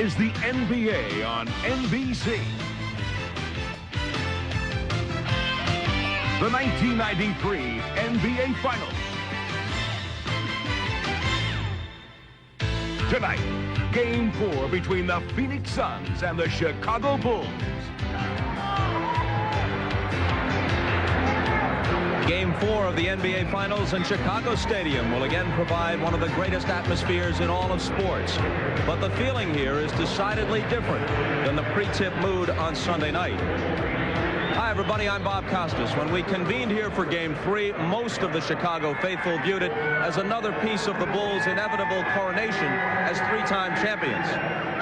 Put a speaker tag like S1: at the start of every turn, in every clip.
S1: is the NBA on NBC. The 1993 NBA Finals. Tonight, Game 4 between the Phoenix Suns and the Chicago Bulls.
S2: Game 4 of the NBA Finals in Chicago Stadium will again provide one of the greatest atmospheres in all of sports. But the feeling here is decidedly different than the pre-tip mood on Sunday night. Hi, everybody. I'm Bob Costas. When we convened here for Game 3, most of the Chicago faithful viewed it as another piece of the Bulls' inevitable coronation as three-time champions.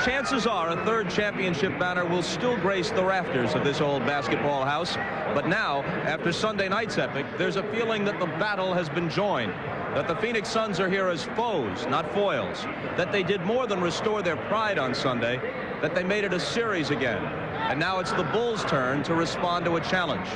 S2: Chances are a third championship banner will still grace the rafters of this old basketball house. But now, after Sunday night's epic, there's a feeling that the battle has been joined, that the Phoenix Suns are here as foes, not foils, that they did more than restore their pride on Sunday, that they made it a series again. And now it's the Bulls' turn to respond to a challenge.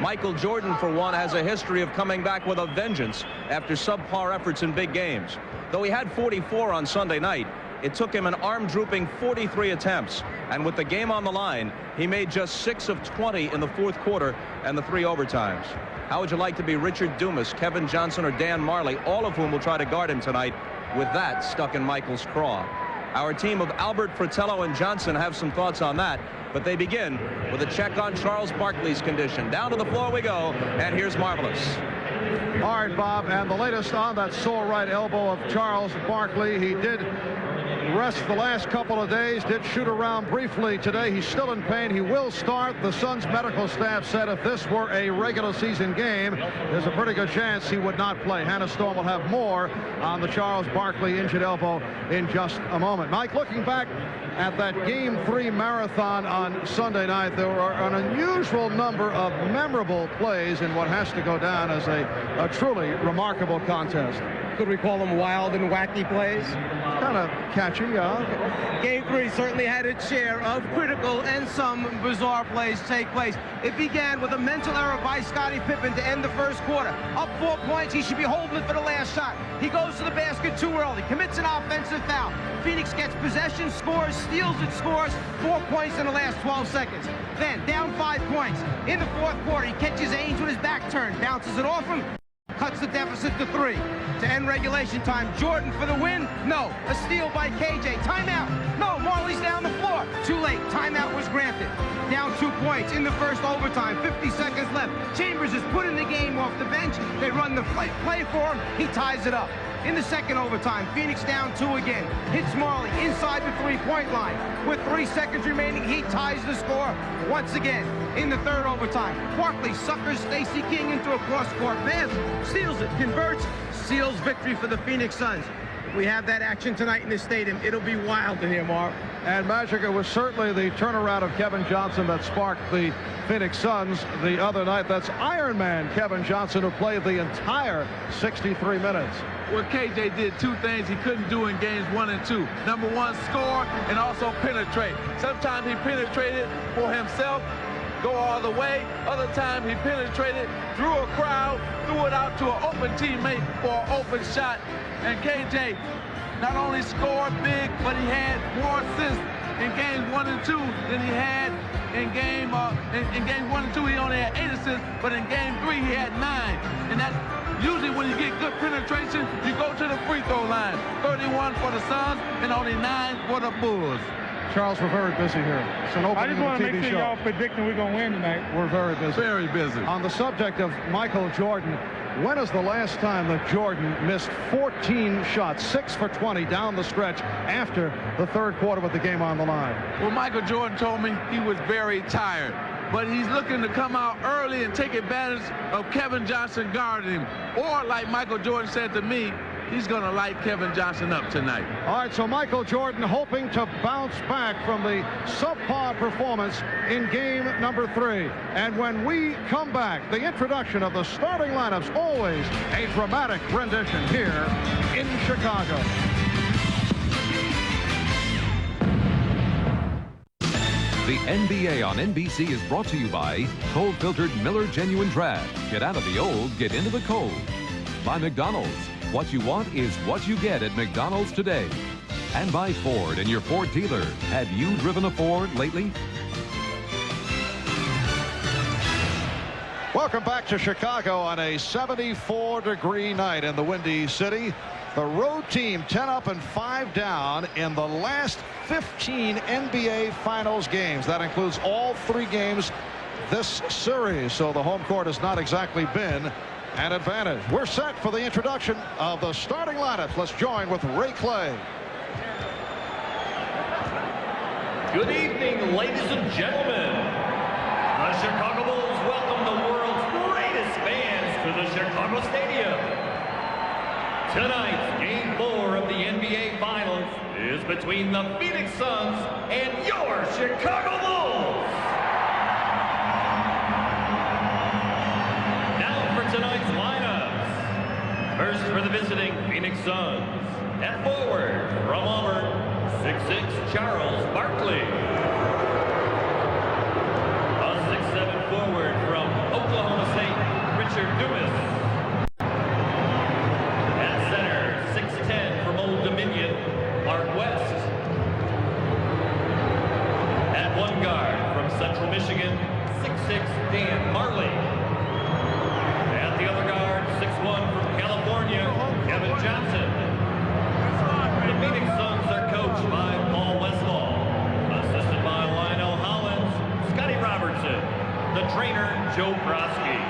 S2: Michael Jordan, for one, has a history of coming back with a vengeance after subpar efforts in big games. Though he had 44 on Sunday night, it took him an arm-drooping 43 attempts. And with the game on the line, he made just 6 of 20 in the fourth quarter and the 3 overtimes. How would you like to be Richard Dumas, Kevin Johnson, or Dan Marley, all of whom will try to guard him tonight, with that stuck in Michael's craw? Our team of Albert, Fratello, and Johnson have some thoughts on that, but they begin with a check on Charles Barkley's condition. Down to the floor we go, and here's Marvelous.
S3: All right, Bob, and the latest on that sore right elbow of Charles Barkley. He did rest the last couple of days, did shoot around briefly today. He's still in pain. He will start. The Suns medical staff said if this were a regular season game, there's a pretty good chance he would not play. Hannah Storm will have more on the Charles Barkley injured elbow in just a moment. Mike, looking back at that Game 3 marathon on Sunday night, there were an unusual number of memorable plays in what has to go down as a truly remarkable contest.
S4: Could we call them wild and wacky plays?
S3: Kind of catchy, yeah.
S4: Game 3 certainly had its share of critical and some bizarre plays take place. It began with a mental error by Scottie Pippen to end the first quarter. Up 4 points, he should be holding it for the last shot. He goes to the basket too early, commits an offensive foul. Phoenix gets possession, scores, steals it, scores, 4 points in the last 12 seconds. Then, down 5 points. In the fourth quarter, he catches Ainge with his back turned, bounces it off him, cuts the deficit to 3. To end regulation time, Jordan for the win? No. A steal by KJ. Timeout. No, Marley's down the floor. Too late. Timeout was granted. Down 2 points in the first overtime. 50 seconds left. Chambers is put in the game off the bench. They run the play for him. He ties it up. In the second overtime, Phoenix down 2 again. Hits Marley inside the three-point line. With 3 seconds remaining, he ties the score once again. In the third overtime, Barkley suckers Stacey King into a cross-court pass, steals it, converts, seals victory for the Phoenix Suns. We have that action tonight in the stadium. It'll be wild in here, Mark.
S3: And Magic, it was certainly the turnaround of Kevin Johnson that sparked the Phoenix Suns the other night. That's Iron Man Kevin Johnson, who played the entire 63 minutes.
S5: Well, KJ did 2 things he couldn't do in games 1 and 2. Number 1, score, and also penetrate. Sometimes he penetrated for himself, go all the way. Other time he penetrated, drew a crowd, threw it out to an open teammate for an open shot. And KJ not only scored big, but he had more assists in games 1 and 2 than he had in game 1 and 2. He only had 8 assists, but in game 3 he had 9. And that usually when you get good penetration, you go to the free throw line. 31 for the Suns and only 9 for the Bulls.
S3: Charles, we're very busy here. It's an
S6: I just want to
S3: opening
S6: make
S3: TV
S6: sure
S3: show.
S6: y'all predicting we're going to win tonight.
S3: We're very busy.
S5: Very busy.
S3: On the subject of Michael Jordan, when is the last time that Jordan missed 14 shots, 6 for 20 down the stretch after the third quarter with the game on the line?
S5: Well, Michael Jordan told me he was very tired, but he's looking to come out early and take advantage of Kevin Johnson guarding him. Or like Michael Jordan said to me, he's going to light Kevin Johnson up tonight.
S3: All right, so Michael Jordan hoping to bounce back from the subpar performance in game number 3. And when we come back, the introduction of the starting lineups, always a dramatic rendition here in Chicago.
S7: The NBA on NBC is brought to you by cold-filtered Miller Genuine Draft. Get out of the old, get into the cold. By McDonald's. What you want is what you get at McDonald's today. And by Ford and your Ford dealer. Have you driven a Ford lately?
S3: Welcome back to Chicago on a 74-degree night in the Windy City. The road team 10 up and 5 down in the last 15 NBA Finals games. That includes all 3 games this series. So the home court has not exactly been an advantage. We're set for the introduction of the starting lineups. Let's join with Ray Clay.
S6: Good evening, ladies and gentlemen. The Chicago Bulls welcome the world's greatest fans to the Chicago Stadium. Tonight's Game 4 of the NBA Finals is between the Phoenix Suns and your Chicago Bulls. Now for tonight's lineups. First for the visiting Phoenix Suns. At forward from Auburn, 6'6" Charles Barkley. A 6'7" forward from Oklahoma State, Richard Dumas. At center, 6'10" from Old Dominion, Mark West. At one guard from Central Michigan, 6'6" Dan Marley. At the other guard, 6'1" from California, Kevin Johnson. The Phoenix Suns are coached by Paul Westphal, assisted by Lionel Hollins, Scotty Robertson, the trainer Joe Brodsky.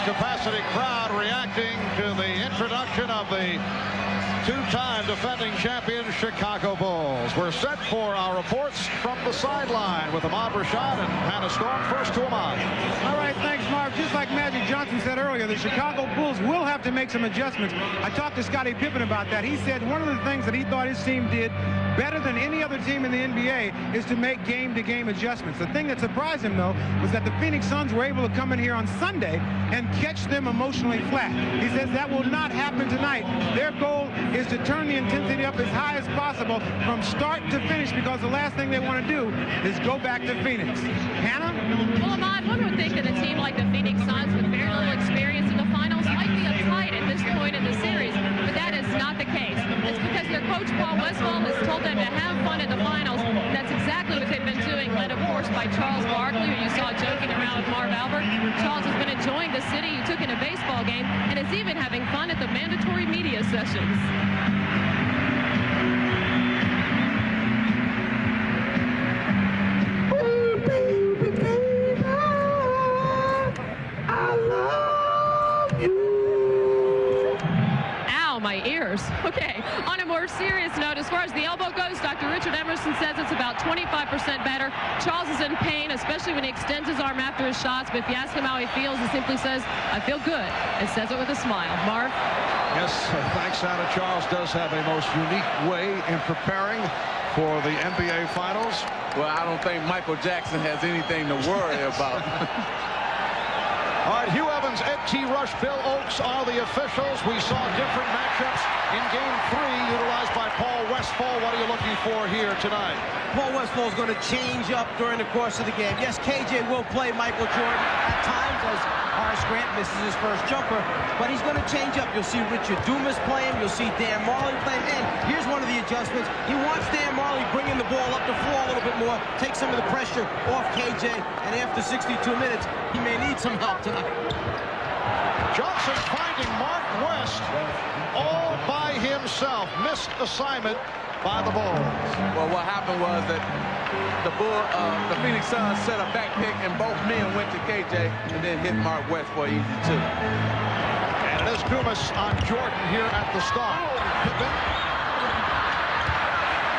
S3: Capacity crowd reacting to the introduction of the two-time defending champion Chicago Bulls. We're set for our reports from the sideline with Ahmad Rashad and Hannah Storm. First to Ahmad.
S4: All right, thanks, Marv. Just like Magic Johnson said earlier, the Chicago Bulls will have to make some adjustments. I talked to Scottie Pippen about that. He said one of the things that he thought his team did better than any other team in the NBA is to make game-to-game adjustments. The thing that surprised him, though, was that the Phoenix Suns were able to come in here on Sunday and catch them emotionally flat. He says that will not happen tonight. Their goal is to turn the intensity up as high as possible from start to finish, because the last thing they want to do is go back to Phoenix. Hannah?
S8: Well, Ahmad, one would think that a team like the Phoenix Suns with very little experience in the finals might be uptight at this point in the series, but that is not the case. It's because their coach, Paul Westphal, has told them to have fun at the finals. That's exactly what they've been doing, led, of course, by Charles Barkley, who you saw joking around with Marv Albert. Charles has been enjoying the city. He took in a baseball game and is even having fun at the mandatory media sessions. Okay, on a more serious note, as far as the elbow goes, Dr. Richard Emerson says it's about 25% better. Charles is in pain, especially when he extends his arm after his shots, but if you ask him how he feels, he simply says, I feel good, and says it with a smile. Marv?
S3: Yes, thanks, Hannah. Charles does have a most unique way in preparing for the NBA Finals.
S5: Well, I don't think Michael Jackson has anything to worry about.
S3: All right, Hugh Evans, Ed T. Rush, Bill Oakes are the officials. We saw different matchups in Game 3 utilized by Paul Westphal. Westfall, what are you looking for here tonight?
S4: Paul Westfall is going to change up during the course of the game. Yes, KJ will play Michael Jordan at times as Horace Grant misses his first jumper, but he's going to change up. You'll see Richard Dumas play him. You'll see Dan Marley play him. And here's one of the adjustments. He wants Dan Marley bringing the ball up the floor a little bit more, take some of the pressure off KJ, and after 62 minutes, he may need some help tonight.
S3: Johnson finding Mark West all by himself. Missed assignment by the Bulls.
S5: Well, what happened was that the Phoenix Suns set a back pick, and both men went to KJ and then hit Mark West for easy two.
S3: And it is Dumas on Jordan here at the start.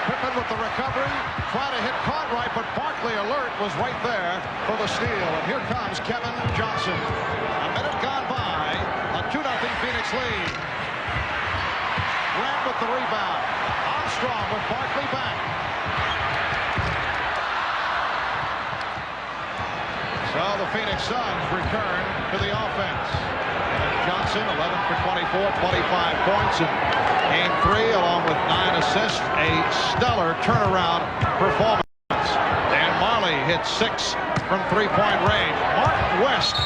S3: Pippen with the recovery, trying to hit Cartwright, but Barkley alert was right there for the steal. And here comes Kevin Johnson. A minute gone by, a 2-0 Phoenix lead. Grant with the rebound. Armstrong with Barkley back. So the Phoenix Suns return to the offense. Johnson, 11 for 24, 25 points in Game 3, along with 9 assists. A stellar turnaround performance. Dan Marley hit 6 from three-point range. Mark West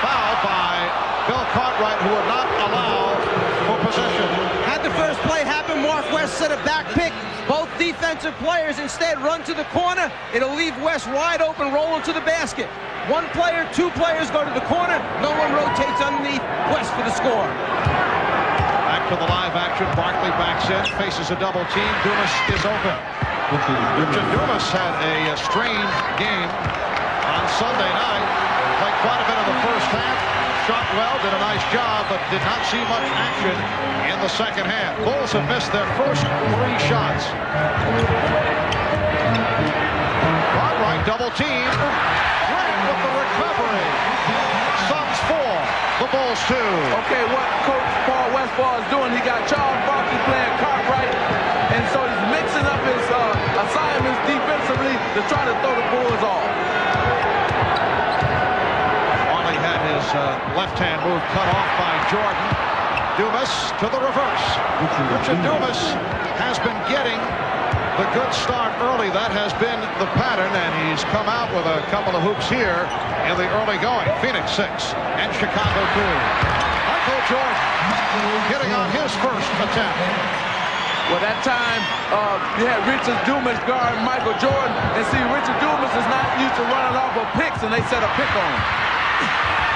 S3: fouled by Bill Cartwright, who would not allow for possession.
S4: Had the first play happen, Mark West set a back pick. Both defensive players instead run to the corner. It'll leave West wide open, rolling to the basket. One player, two players go to the corner. No one rotates underneath West for the score.
S3: Back to the live action. Barkley backs in, faces a double team. Dumas is open. Richard Dumas had a strange game on Sunday night. Played quite a bit in the first half. Shot well, did a nice job, but did not see much action in the second half. Bulls have missed their first 3 shots. Cartwright double team. Grant with the recovery. Suns 4, the Bulls 2.
S5: Okay, what Coach Paul Westfall is doing, he got Charles Barkley playing Cartwright, and so he's mixing up his assignments defensively to try to throw the Bulls off.
S3: Marley had his left-hand move cut off by Jordan. Dumas to the reverse. Richard Dumas has been getting the good start early. That has been the pattern, and he's come out with a couple of hoops here in the early going. Phoenix 6 and Chicago 2. Michael Jordan getting on his first attempt.
S5: Well, that time you had Richard Dumas guard Michael Jordan, and see, Richard Dumas is not used to running off of picks, and they set a pick on him.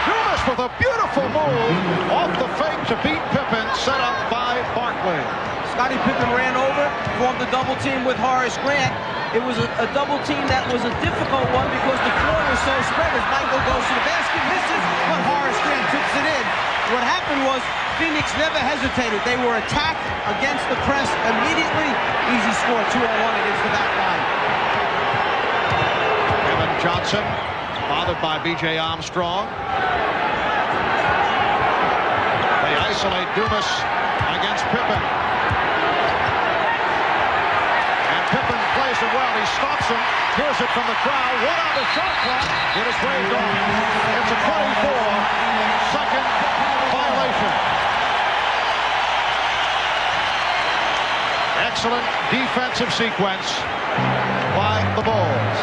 S3: Dumas with a beautiful move off the fake to beat Pippen, set up by Barkley.
S4: Scottie Pippen ran over, formed a double team with Horace Grant. It was a double team that was a difficult one because the floor was so spread as Michael goes to the basket, misses, but Horace Grant tips it in. What happened was Phoenix never hesitated. They were attacked against the press immediately. Easy score, 2-on-1 against the back line.
S3: Kevin Johnson, bothered by B.J. Armstrong. They isolate Dumas against Pippen. Pippen plays it well. He stops him. Here's it from the crowd. One on the shot clock. It is waved off. It's a 24-second violation. Excellent defensive sequence by the Bulls.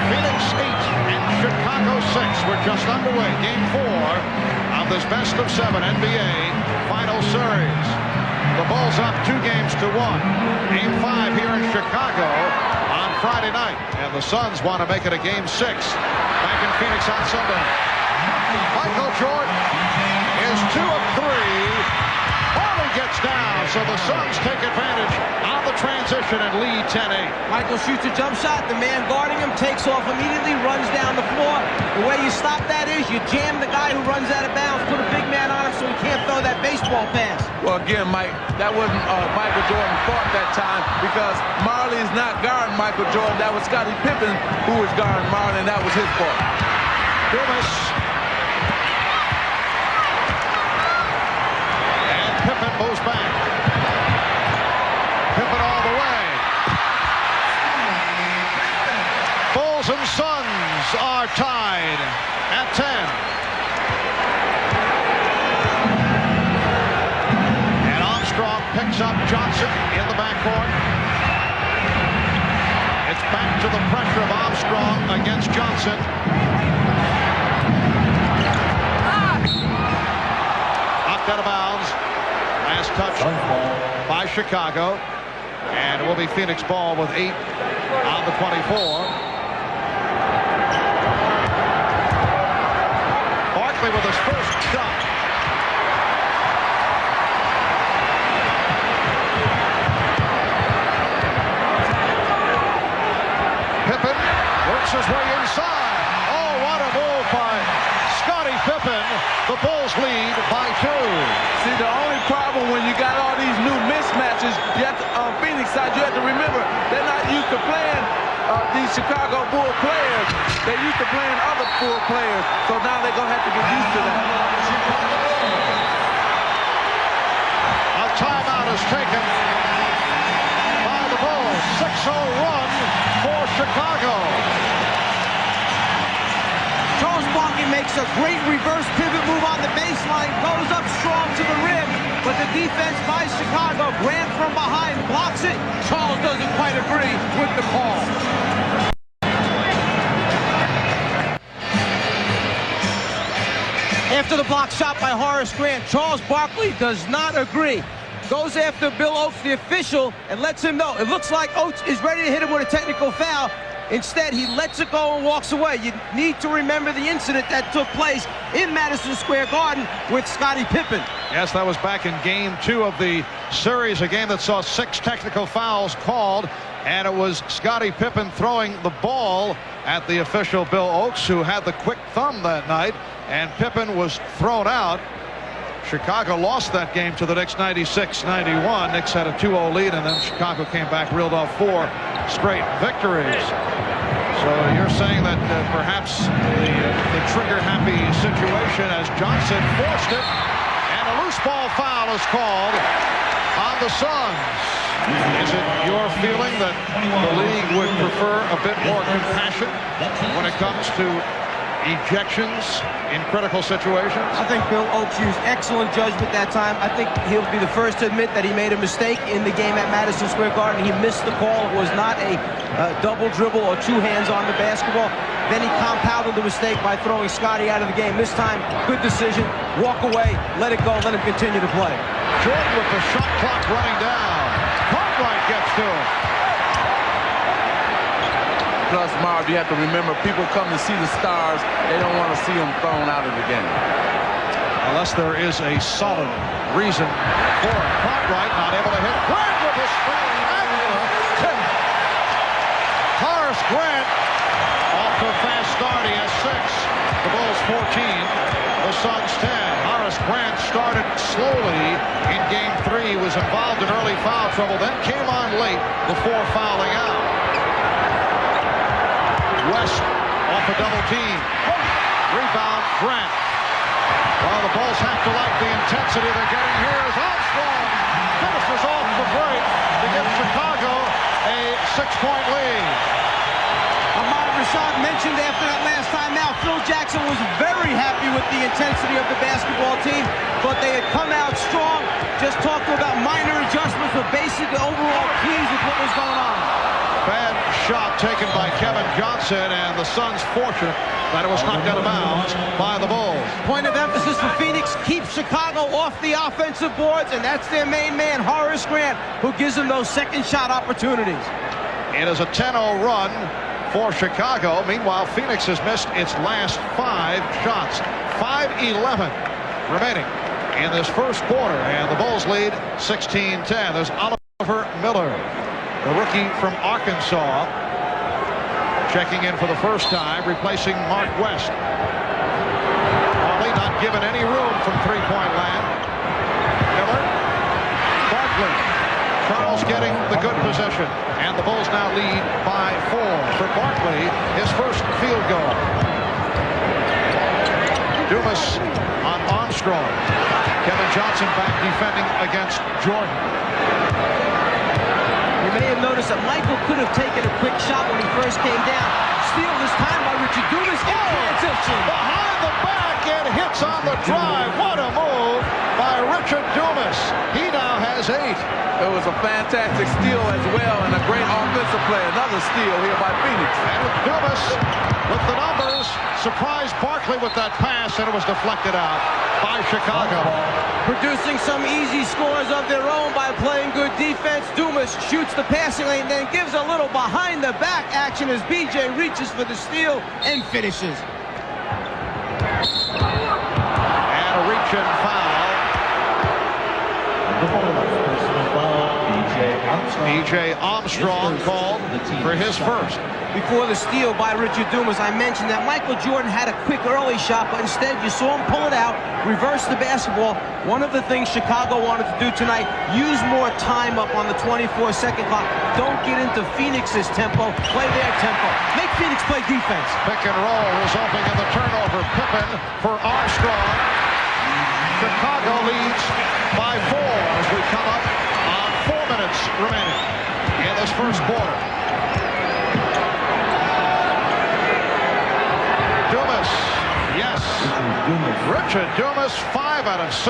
S3: Phoenix 8 and Chicago 6. We're just underway. Game 4 of this best-of-7 NBA Final Series. The Bulls up 2 games to 1. Game 5 here in Chicago on Friday night. And the Suns want to make it a Game 6 back in Phoenix on Sunday. Michael Jordan is 2 of 3. Marley gets down, so the Suns take advantage on the transition and lead 10-8.
S4: Michael shoots a jump shot. The man guarding him takes off immediately, runs down the floor. The way you stop that is you jam the guy who runs out of bounds, put a big man on him so he can't throw that baseball pass.
S5: Well, again, Mike, that wasn't Michael Jordan's fault that time because Marley is not guarding Michael Jordan. That was Scottie Pippen who was guarding Marley, and that was his fault.
S3: Dumas. And Pippen moves back. Pippen all the way. Bulls and Suns are tied at 10. picks up Johnson in the backcourt. It's back to the pressure of Armstrong against Johnson. Knocked out of bounds. Last touch by Chicago. And it will be Phoenix ball with 8 on the 24. Barkley with his first shot. Pippen works his way inside. Oh, what a move by Scottie Pippen. The Bulls lead by 2.
S5: See, the only problem when you got all these new mismatches, you have to, on Phoenix side, you have to remember they're not used to playing these Chicago Bull players. They're used to playing other Bull players, so now they're going to have to get used to that.
S3: A timeout is taken by the Bulls. 6-0 run for Chicago.
S4: Charles Barkley makes a great reverse pivot move on the baseline, goes up strong to the rim, but the defense by Chicago, Grant from behind blocks it. Charles doesn't quite agree with the call. After the block shot by Horace Grant, Charles Barkley does not agree. Goes after Bill Oates, the official, and lets him know. It looks like Oates is ready to hit him with a technical foul. Instead, he lets it go and walks away. You need to remember the incident that took place in Madison Square Garden with Scottie Pippen.
S3: Yes, that was back in game 2 of the series, a game that saw 6 technical fouls called, and it was Scottie Pippen throwing the ball at the official Bill Oates, who had the quick thumb that night, and Pippen was thrown out. Chicago lost that game to the Knicks 96-91. Knicks had a 2-0 lead, and then Chicago came back, reeled off 4 straight victories. So you're saying that perhaps the trigger-happy situation as Johnson forced it, and a loose ball foul is called on the Suns. Is it your feeling that the league would prefer a bit more compassion when it comes to ejections in critical situations?
S4: I think Bill Oates used excellent judgment that time. I think he'll be the first to admit that he made a mistake in the game at Madison Square Garden. He missed the call. It was not a double dribble or 2 hands on the basketball. Then he compounded the mistake by throwing Scottie out of the game. This time, good decision. Walk away, let it go, let him continue to play.
S3: Jordan with the shot clock running down. Cartwright gets to him.
S5: Plus, Marv, you have to remember, people come to see the stars. They don't want to see them thrown out of the game.
S3: Unless there is a solid reason for it. Cartwright not able to hit. Grant with his strong tip. Horace Grant off to a fast start. He has 6. The Bulls 14. The Suns 10. Horace Grant started slowly in game 3. He was involved in early foul trouble. Then came on late before fouling out. West off a double team. Rebound, Grant. Well, the Bulls have to like the intensity they're getting here as Armstrong finishes off the break to give Chicago a 6-point lead.
S4: Ahmad Rashad mentioned after that last time out, Phil Jackson was very happy with the intensity of the basketball team, but they had come out strong, just talking about minor adjustments, but basically overall pleased with what was going on.
S3: Bad shot taken by Kevin Johnson, and the Suns fortunate that it was knocked out of bounds by the Bulls.
S4: Point of emphasis for Phoenix, keep Chicago off the offensive boards, and that's their main man, Horace Grant, who gives them those second shot opportunities.
S3: It is a 10-0 run for Chicago. Meanwhile, Phoenix has missed its last 5 shots. 5-11 remaining in this first quarter, and the Bulls lead 16-10. There's Oliver Miller, the rookie from Arkansas, checking in for the first time, replacing Mark West. Barkley not given any room from three-point land. Miller, Barkley, Charles getting the good possession, and the Bulls now lead by 4 for Barkley, his first field goal. Dumas on Armstrong. Kevin Johnson back defending against Jordan.
S4: You may have noticed that Michael could have taken a quick shot when he first came down. Steal this time by Richard Dumas in transition.
S3: Behind the back and hits on the drive. What a move by Richard Dumas. He now has has 8.
S5: It was a fantastic steal as well, and a great offensive play. Another steal here by Phoenix.
S3: And Dumas with the numbers surprised Barkley with that pass, and it was deflected out by Chicago.
S4: Producing some easy scores of their own by playing good defense. Dumas shoots the passing lane, then gives a little behind-the-back action as BJ reaches for the steal and finishes.
S3: And a reach-in foul. B.J. Armstrong called for his first.
S4: Before the steal by Richard Dumas, I mentioned that Michael Jordan had a quick early shot, but instead you saw him pull it out, reverse the basketball. One of the things Chicago wanted to do tonight, use more time up on the 24-second clock. Don't get into Phoenix's tempo, play their tempo. Make Phoenix play defense.
S3: Pick and roll resulting in the turnover. Pippen for Armstrong. Chicago leads by 4 as we come up on 4 minutes remaining in this first quarter. Dumas, yes. Richard Dumas, 5 out of 6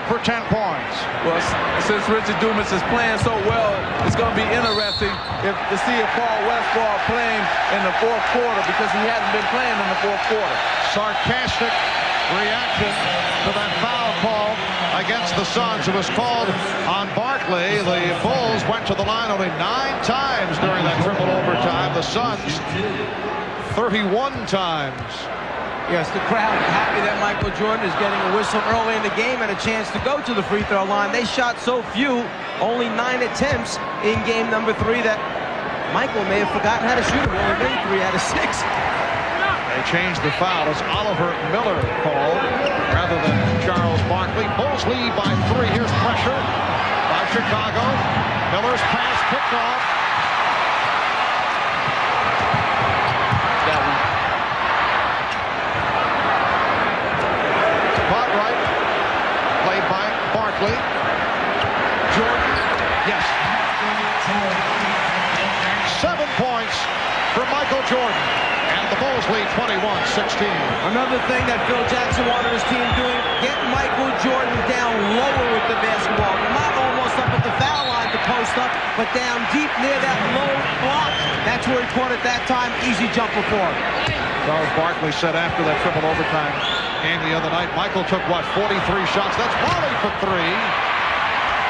S3: for 10 points.
S5: Well, since Richard Dumas is playing so well, it's going to be interesting to see if Paul Westphal playing in the fourth quarter, because he hasn't been playing in the fourth quarter.
S3: Sarcastic reaction to that foul call against the Suns. It was called on Barkley. The Bulls went to the line only 9 times during that triple overtime. The Suns 31 times.
S4: Yes, the crowd happy that Michael Jordan is getting a whistle early in the game and a chance to go to the free throw line. They shot so few, only 9 attempts in game number 3, that Michael may have forgotten how to shoot. He only made 3 out of 6.
S3: They changed the foul. It's Oliver Miller called rather than Charles Barkley. Bulls lead by 3. Here's pressure by Chicago. Miller's pass picked off. Cartwright played by Barkley. Jordan, yes. 7 points for Michael Jordan. And the Bulls lead 21-16.
S4: Another thing that Phil Jackson wanted his team doing, get Michael Jordan down lower with the basketball. Not almost up at the foul line to post up, but down deep near that low block. That's where he caught it that time. Easy jumper for him.
S3: Charles Barkley said after that triple overtime game the other night, Michael took, 43 shots? That's Wally for 3.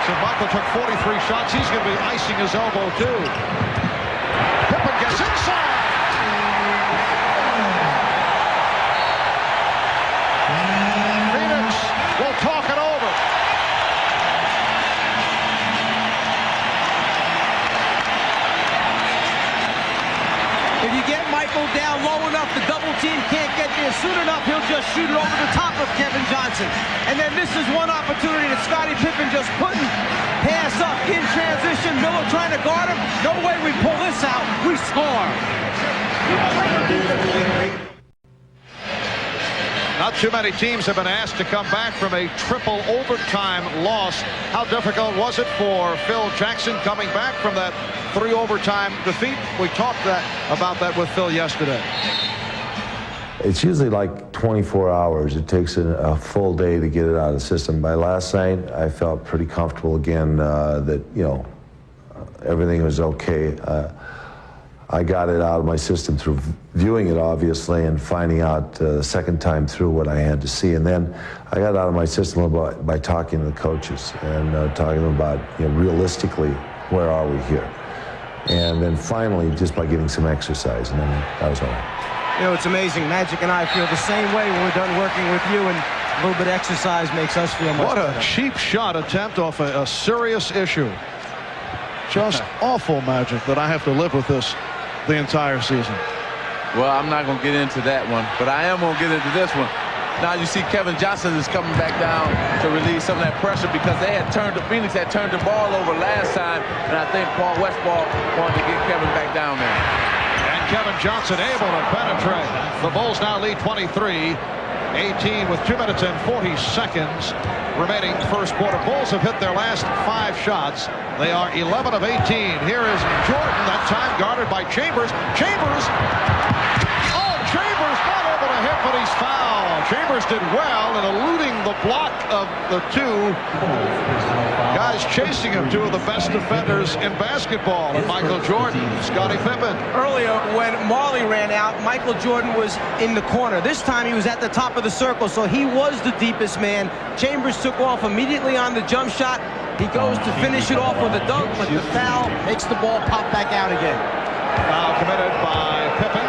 S3: So Michael took 43 shots. He's going to be icing his elbow, too. Pippen gets inside. Phoenix will talk it over.
S4: If you get Michael down low enough, the double team can't get there soon enough, he'll just shoot it over the top of Kevin Johnson. And then this is one opportunity that Scottie Pippen just couldn't pass up in transition. Miller trying to guard him. No way we pull this out. We score.
S3: Not too many teams have been asked to come back from a triple overtime loss. How difficult was it for Phil Jackson coming back from that 3 overtime defeat? We talked about that with Phil yesterday.
S9: It's usually like 24 hours. It takes a full day to get it out of the system. By last night, I felt pretty comfortable again that, everything was okay. I got it out of my system through viewing it, obviously, and finding out the second time through what I had to see. And then I got it out of my system by talking to the coaches and talking about, realistically, where are we here? And then finally, just by getting some exercise, and then that was all.
S4: It's amazing. Magic and I feel the same way when we're done working with you, and a little bit of exercise makes us feel much better.
S3: What a cheap shot attempt off a serious issue. Just awful, Magic, that I have to live with this the entire season.
S5: Well, I'm not going to get into that one, but I am going to get into this one. Now you see Kevin Johnson is coming back down to relieve some of that pressure, because Phoenix had turned the ball over last time, and I think Paul Westphal wanted to get Kevin back down there.
S3: And Kevin Johnson able to penetrate. The Bulls now lead 23-18 with 2 minutes and 40 seconds remaining first quarter. Bulls have hit their last 5 shots. They are 11 of 18. Here is Jordan, that time guarded by Chambers. Chambers not able to hit but he's fouled. Chambers did well in eluding the block of the two guys chasing him, two of the best defenders in basketball, and Michael Jordan, Scottie Pippen.
S4: Earlier, when Marley ran out, Michael Jordan was in the corner. This time he was at the top of the circle, so he was the deepest man. Chambers took off immediately on the jump shot. He goes to finish it off with a dunk, but the foul makes the ball pop back out again.
S3: Foul committed by Pippen.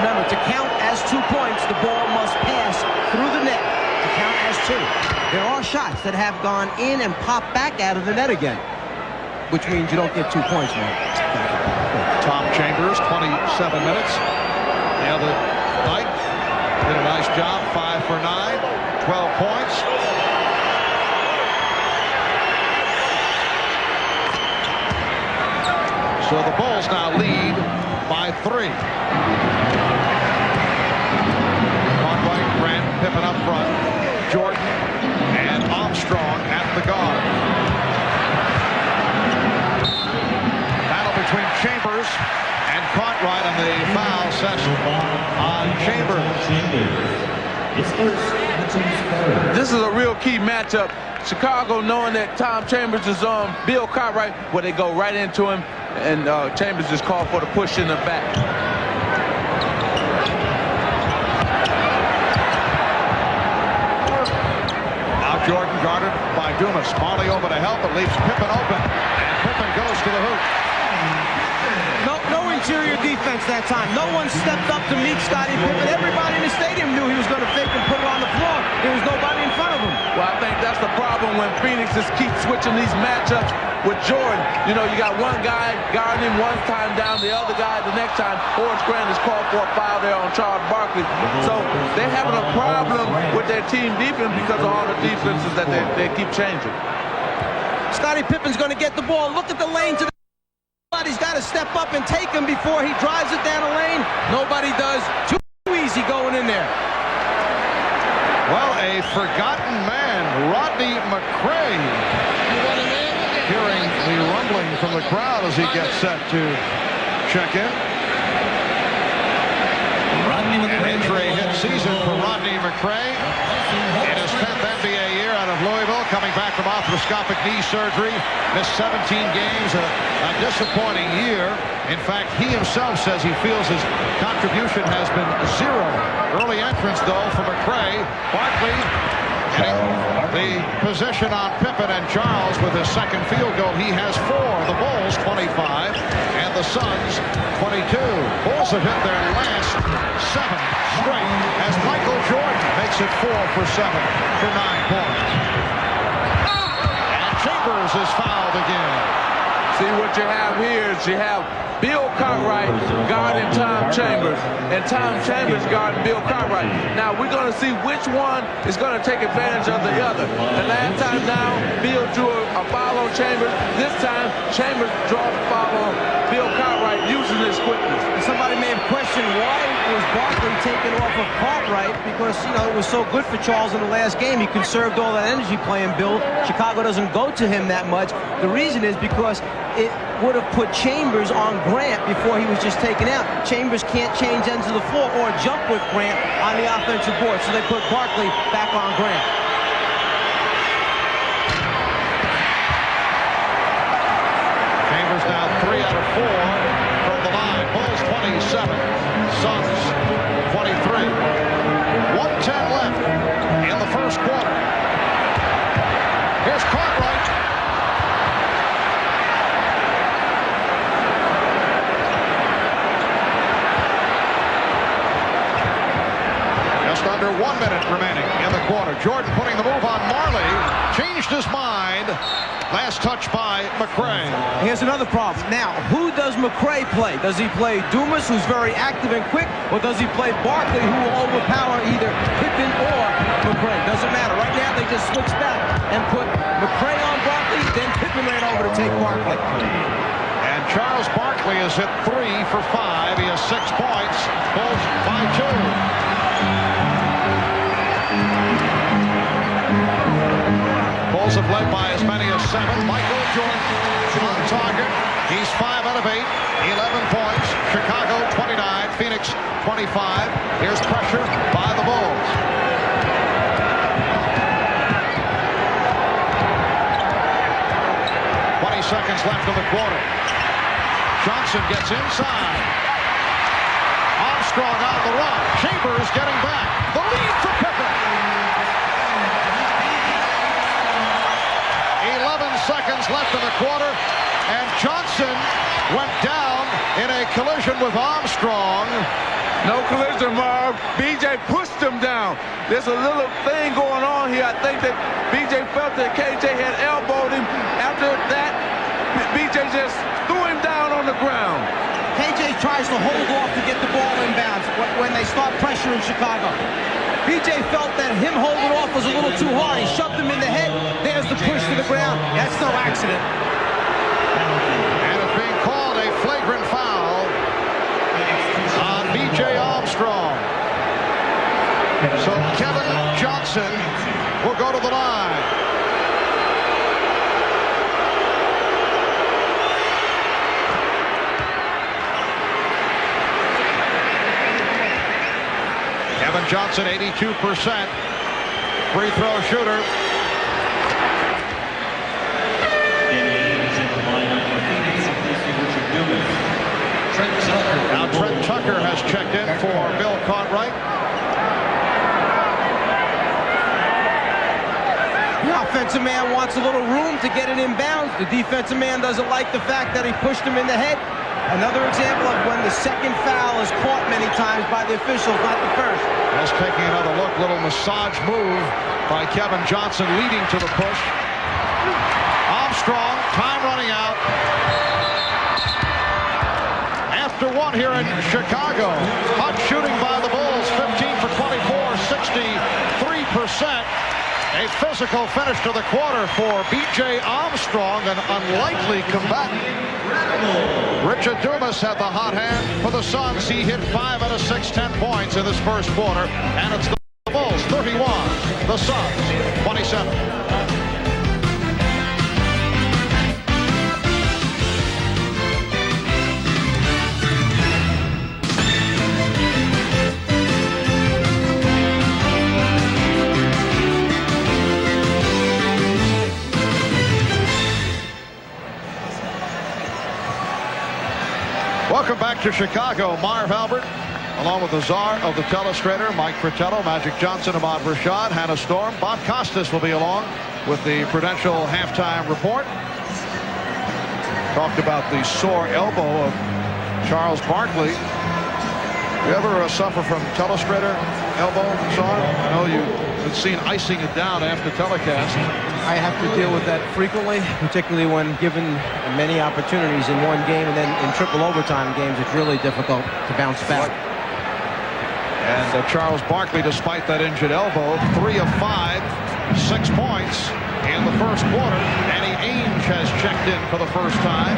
S4: Remember, to count as 2 points, the ball must pass through the net to count as 2. There are shots that have gone in and popped back out of the net again, which means you don't get 2 points, man.
S3: Tom Chambers, 27 minutes. The other night, did a nice job, 5 for 9, 12 points. So the Bulls now lead by 3. Conway, Grant, Pippen up front, Jordan, and Armstrong at the guard. Battle between Chambers and Cartwright on the foul session on Chambers.
S5: This is a real key matchup. Chicago, knowing that Tom Chambers is on Bill Cartwright, where they go right into him, and Chambers is called for the push in the back.
S3: Now Jordan guarded by Dumas. Marley over to help, but leaves Pippen open. And Pippen goes to the hoop.
S4: No interior defense that time. No one stepped up to meet Scottie Pippen. Everybody in the stadium knew he was going to fake and put it on the floor. There was nobody in front of him.
S5: Well, I think that's the problem when Phoenix just keeps switching these matchups with Jordan. You know, you got one guy guarding him one time down, the other guy the next time. Horace Grant is called for a foul there on Charles Barkley. So they're having a problem with their team defense because of all the defenses that they keep changing.
S4: Scottie Pippen's going to get the ball. Look at the lane to the... Somebody's got to step up and take him before he drives it down the lane. Nobody does. Too easy going in there.
S3: Well, a forgotten man, Rodney McCray. Hearing the rumbling from the crowd as he gets set to check in. An injury-hit season for Rodney McCray. In his 10th NBA year out of Louisville, coming back from arthroscopic knee surgery, missed 17 games, a disappointing year. In fact, he himself says he feels his contribution has been 0. Early entrance, though, for McCray. Barkley getting the position on Pippen, and Charles with his second field goal. He has 4. The Bulls 25 and the Suns 22. Bulls have hit their last 7 straight as Michael Jordan makes it 4 for 7 for 9 points. And Chambers is fouled again.
S5: See, what you have here is you have Bill Cartwright guarding Tom Chambers, and Tom Chambers guarding Bill Cartwright. Now, we're going to see which one is going to take advantage of the other. The last time down, Bill drew a foul on Chambers. This time, Chambers draws a foul on Bill Cartwright using his quickness.
S4: Somebody may have questioned why was Barkley taken off of Cartwright, because, you know, it was so good for Charles in the last game. He conserved all that energy playing Bill. Chicago doesn't go to him that much. The reason is because it would have put Chambers on Grant before he was just taken out. Chambers can't change ends of the floor or jump with Grant on the offensive board, so they put Barkley back on Grant.
S3: Chambers now 3 out of 4 from the line. Bulls 27, Suns 23. 1:10 left in the first quarter. Here's Cartwright. Just under 1 minute remaining in the quarter. Jordan putting the move on Marley. Changed his mind. Last touch by McCray.
S4: Here's another problem. Now, who does McCray play? Does he play Dumas, who's very active and quick, or does he play Barkley, who will overpower either Pippen or McCray? Doesn't matter. Right now, they just switched back and put McCray on Barkley, then Pippen ran over to take Barkley.
S3: And Charles Barkley is hit 3 for 5. He has 6 points. Bulls by 2. Bulls have led by as many as 7. Michael Jordan on target. He's 5 out of 8. 11 points. Chicago 29. Phoenix Here's pressure by the Bulls. Seconds left in the quarter. Johnson gets inside. Armstrong on the run. Chambers getting back. The lead for Pippen. 11 seconds left in the quarter, and Johnson went down in a collision with Armstrong.
S5: No collision, Marv. BJ pushed him down. There's a little thing going on here. I think that BJ felt that KJ had elbowed him. After that, BJ just threw him down on the ground.
S4: KJ tries to hold off to get the ball in bounds when they start pressuring Chicago. BJ felt that him holding off was a little too hard. He shoved him in the head. There's the push to the ground. That's no accident.
S3: And it's being called a flagrant foul on BJ Armstrong. So Kevin Johnson will go to the line. Kevin Johnson, 82% free throw shooter. Now Trent Tucker has checked in for Bill Cartwright.
S4: The offensive man wants a little room to get it in bounds. The defensive man doesn't like the fact that he pushed him in the head. Another example of when the second foul is caught many times by the officials, not the first.
S3: Just taking another look, little massage move by Kevin Johnson leading to the push. Armstrong, time running out. After one here in Chicago. Hot shooting by the Bulls, 15 for 24, 63%. A physical finish to the quarter for B.J. Armstrong, an unlikely combatant. Richard Dumas had the hot hand for the Suns. He hit 5 out of 6, 10 points in this first quarter. And it's the Bulls 31, the Suns 27. Welcome back to Chicago. Marv Albert, along with the czar of the telestrator, Mike Fratello, Magic Johnson, Ahmad Rashad, Hannah Storm. Bob Costas will be along with the Prudential halftime report. Talked about the sore elbow of Charles Barkley. You ever suffer from telestrator elbow, czar? I know you've seen icing it down after telecast.
S4: I have to deal with that frequently, particularly when given many opportunities in one game, and then in triple overtime games, it's really difficult to bounce back.
S3: And Charles Barkley, despite that injured elbow, 3 of 5, 6 points in the first quarter. Danny Ainge has checked in for the first time.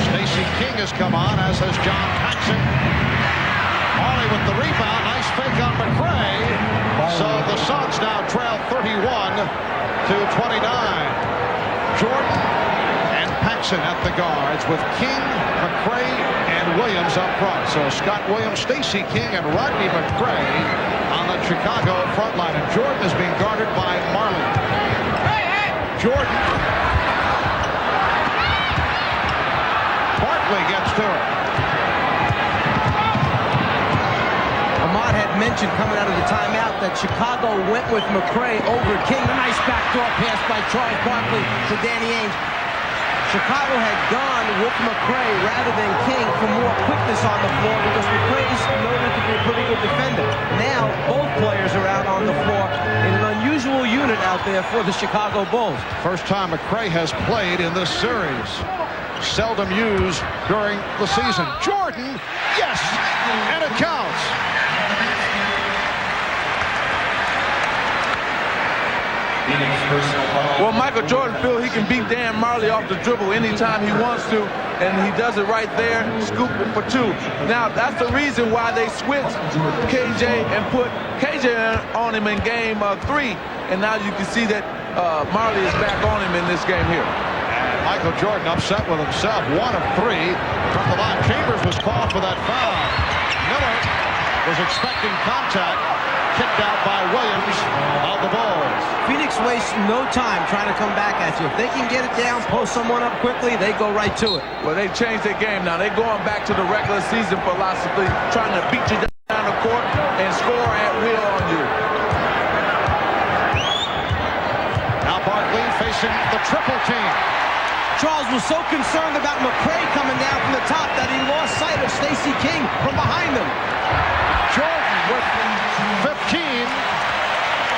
S3: Stacey King has come on, as has John Paxson. Marley with the rebound. Nice fake on McRae. So the Suns now trail 31 to 29. Jordan and Paxson at the guards, with King, McRae, and Williams up front. So Scott Williams, Stacey King, and Rodney McRae on the Chicago front line. And Jordan is being guarded by Marley. Jordan. Barkley gets to it.
S4: Ahmad had mentioned coming out of the timeout that Chicago went with McRae over King. A nice backdoor pass by Charles Barkley to Danny Ainge. Chicago had gone with McRae rather than King for more quickness on the floor, because McRae is noted to be a pretty good defender. Now both players are out on the floor in an unusual unit out there for the Chicago Bulls.
S3: First time McRae has played in this series. Seldom used during the season. Jordan, yes, and it counts.
S5: Well, Michael Jordan feels he can beat Dan Marley off the dribble anytime he wants to, and he does it right there, scoop it for 2. Now, that's the reason why they switched KJ and put KJ on him in game 3, and now you can see that Marley is back on him in this game here.
S3: Michael Jordan upset with himself. 1 of 3 from the line. Chambers was called for that foul. Miller was expecting contact. Kicked out by Williams of the Bulls.
S4: Phoenix wastes no time trying to come back at you. If they can get it down, post someone up quickly, they go right to it.
S5: Well, they changed their game now. They're going back to the regular season philosophy, trying to beat you down the court and score at will on you.
S3: Now Barkley facing the triple team.
S4: Charles was so concerned about McRae coming down from the top that he lost sight of Stacey King from behind him.
S3: Jordan with 15.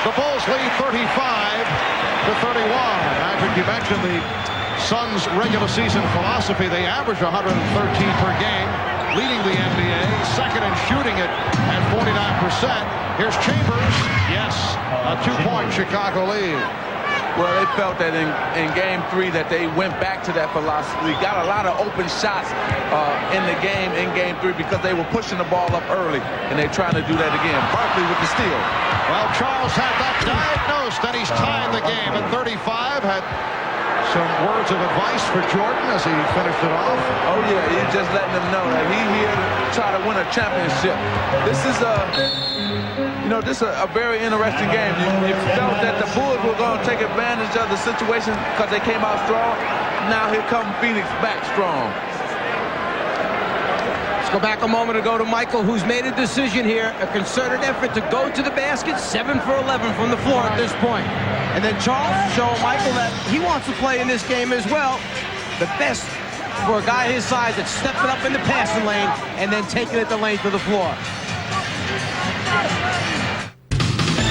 S3: The Bulls lead 35-31. Magic, you mentioned the Suns' regular season philosophy. They average 113 per game, leading the NBA. Second in shooting it at 49%. Here's Chambers. Yes, a 2-point Chicago lead.
S5: Well, they felt that in Game 3 that they went back to that philosophy. Got a lot of open shots in Game 3 because they were pushing the ball up early, and they're trying to do that again. Barkley with the steal.
S3: Well, Charles had that diagnosed, and he's tied the game at 35. Had some words of advice for Jordan as he finished it off.
S5: Oh, yeah, he's just letting them know that he's here to try to win a championship. This is this is a very interesting game. You felt that the Bulls were going to take advantage of the situation because they came out strong. Now here comes Phoenix back strong.
S4: Let's go back a moment ago to Michael, who's made a decision here, a concerted effort to go to the basket, 7 for 11 from the floor at this point. And then Charles showing Michael that he wants to play in this game as well. The best for a guy his size that's stepping up in the passing lane and then taking it the length of the floor.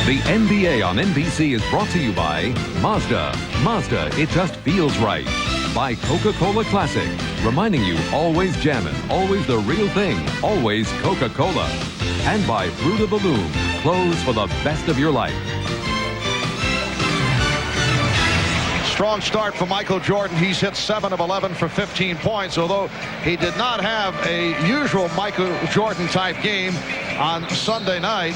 S7: The NBA on NBC is brought to you by Mazda. Mazda, it just feels right. By Coca-Cola Classic, reminding you always jammin', always the real thing, always Coca-Cola. And by Fruit of the Loom, clothes for the best of your life.
S3: Strong start for Michael Jordan. He's hit 7 of 11 for 15 points, although he did not have a usual Michael Jordan type game on Sunday night.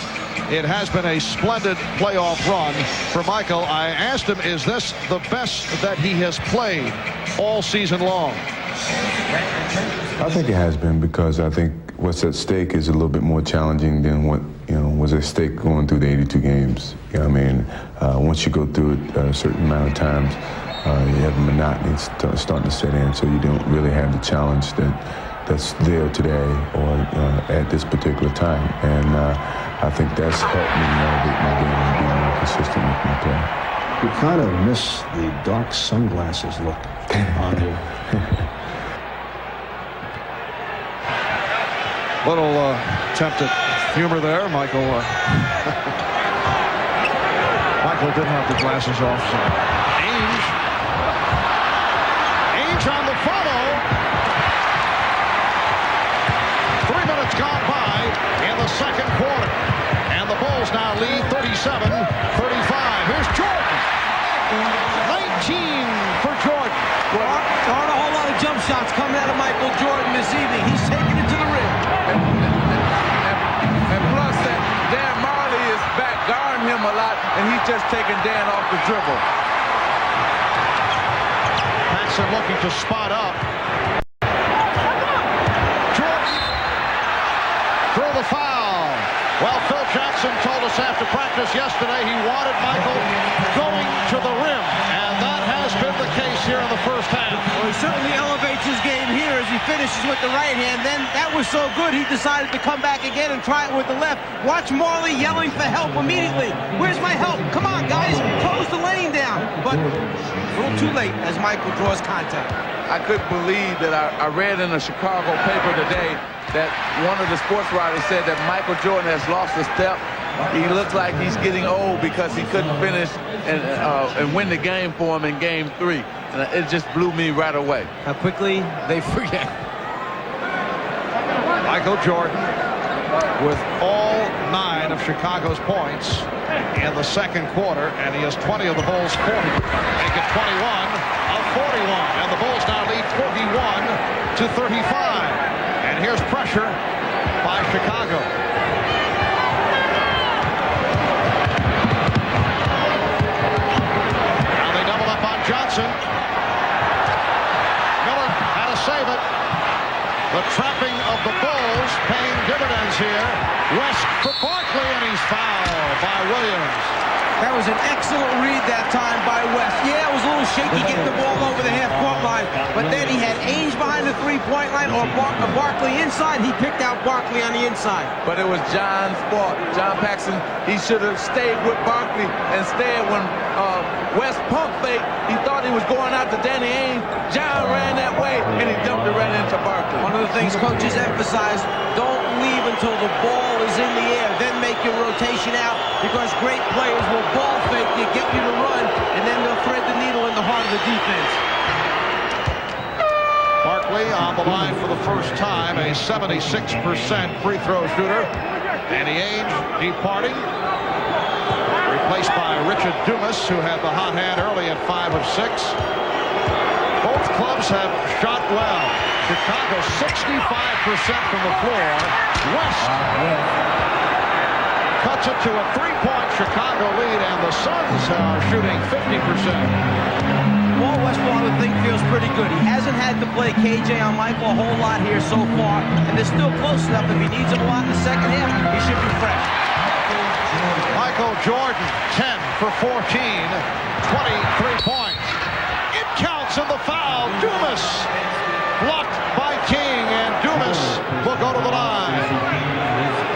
S3: It has been a splendid playoff run for Michael. I asked him, is this the best that he has played all season long?
S10: I think it has been, because I think what's at stake is a little bit more challenging than what was at stake going through the 82 games. Once you go through it a certain amount of times, you have monotony starting to set in, so you don't really have the challenge that's there today or at this particular time. And I think that's helped me elevate my game and be more consistent with my play.
S11: You kind of miss the dark sunglasses look on you.
S3: Little attempt at humor there. Michael didn't have the glasses off. So. Ainge on the follow. 3 minutes gone by in the second quarter. And the Bulls now lead 37-35. Here's Jordan. 19 for Jordan.
S4: There aren't a whole lot of jump shots coming out of Michael Jordan this evening. He's taking it to the rim.
S5: And plus that Dan Marley is back guarding him a lot, and he's just taking Dan off the dribble.
S3: Paxson looking to spot up. Jordan through the foul. Well, Phil Jackson told us after practice yesterday he wanted Michael going to the rim, and that has been the case here in the first half.
S4: Well, he certainly elevates his game here as he finishes with the right hand. Then that was so good, he decided to come back again and try it with the left. Watch Marley yelling for help immediately. Where's my help? Come on, guys. Close the lane down. But a little too late as Michael draws contact.
S5: I couldn't believe that I read in a Chicago paper today that one of the sports writers said that Michael Jordan has lost a step. He looks like he's getting old because he couldn't finish and win the game for him in Game 3. And it just blew me right away.
S4: How quickly they forget.
S3: Michael Jordan with all 9 of Chicago's points in the second quarter, and he has 20 of the Bulls' 40. Make it 21 of 41, and the Bulls now lead 41-35. And here's pressure by Chicago. Now they double up on Johnson. the Bulls paying dividends here. West for Barkley, and he's fouled by Williams.
S4: That was an excellent read that time by West. Yeah, it was a little shaky getting the ball over the half-court line, but then he had Ainge behind the three-point line or Barkley inside. He picked out Barkley on the inside.
S5: But it was John's fault. John Paxson, he should have stayed with Barkley. Instead, when West pump fake, he thought he was going out to Danny Ainge. John ran that way, and he dumped it right into Barkley.
S4: One of the things coaches emphasize, don't leave until the ball is in the air. Then make your rotation out, because great players will ball fake you, get you to run, and then they'll thread the needle in the heart of the defense.
S3: Barkley on the line for the first time, a 76% free throw shooter. Danny Ainge departing, replaced by Richard Dumas, who had the hot hand early at 5 of 6. Both clubs have shot well. Chicago 65% from the floor. West cuts it to a 3-point Chicago lead, and the Suns are shooting 50%.
S4: Paul Westphal, I would think, feels pretty good. He hasn't had to play KJ on Michael a whole lot here so far, and they're still close enough. If he needs him a lot in the second half, he should be fresh.
S3: Michael Jordan, 10 for 14, 23 points. It counts in the foul. Dumas blocked by King, and Dumas will go to the line.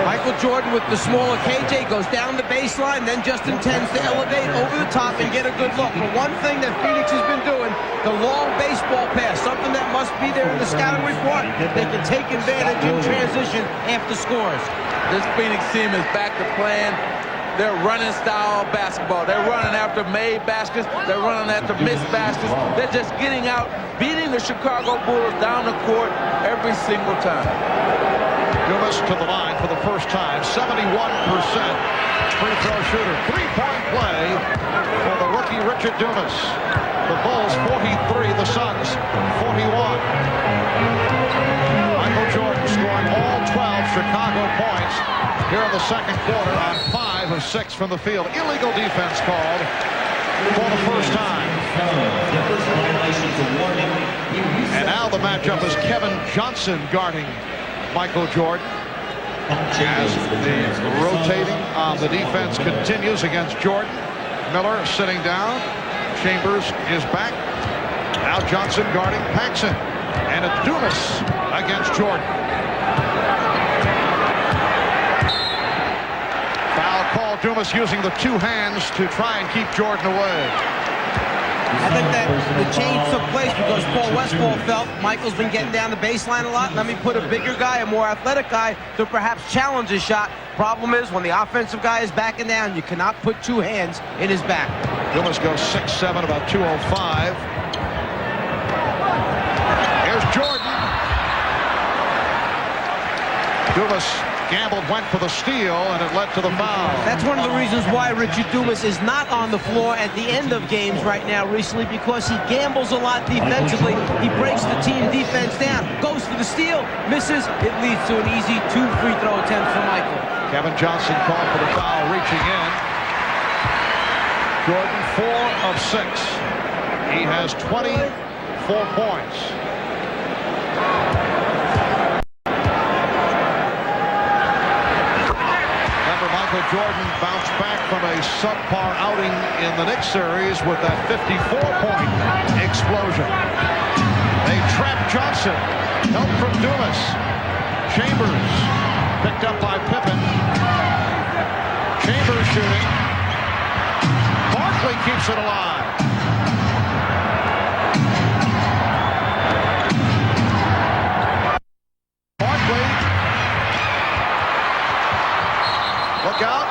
S4: Michael Jordan with the smaller KJ goes down the baseline, then just intends to elevate over the top and get a good look. But one thing that Phoenix has been doing, the long baseball pass, something that must be there in the scouting report. They can take advantage in transition after scores.
S5: This Phoenix team is back to playing their running style basketball. They're running after made baskets. They're running after missed baskets. They're just getting out, beating the Chicago Bulls down the court every single time.
S3: Dumas to the line for the first time, 71% free throw shooter. 3-point play for the rookie Richard Dumas. The Bulls 43, the Suns 41. Michael Jordan scoring all 12 Chicago points here in the second quarter on 5 of 6 from the field. Illegal defense called for the first time. And now the matchup is Kevin Johnson guarding Michael Jordan, as the rotating on the defense continues against Jordan. Miller sitting down. Chambers is back. Now Johnson guarding Paxson. And it's Dumas against Jordan. Foul call. Dumas using the two hands to try and keep Jordan away.
S4: I think that the change took place because Paul Westphal felt Michael's been getting down the baseline a lot. Let me put a bigger guy, a more athletic guy, to perhaps challenge his shot. Problem is, when the offensive guy is backing down, you cannot put two hands in his back.
S3: Dumas goes 6'7", about 205. Here's Jordan. Dumas gambled, went for the steal, and it led to the foul.
S4: That's one of the reasons why Richard Dumas is not on the floor at the end of games right now recently, because he gambles a lot defensively. He breaks the team defense down, goes for the steal, misses. It leads to an easy 2 free throw attempts for Michael.
S3: Kevin Johnson called for the foul, reaching in. Jordan 4 of 6. He has 24 points. Michael Jordan bounced back from a subpar outing in the Knicks series with that 54-point explosion. They trap Johnson. Help from Dumas. Chambers picked up by Pippen. Chambers shooting. Barkley keeps it alive. Look out.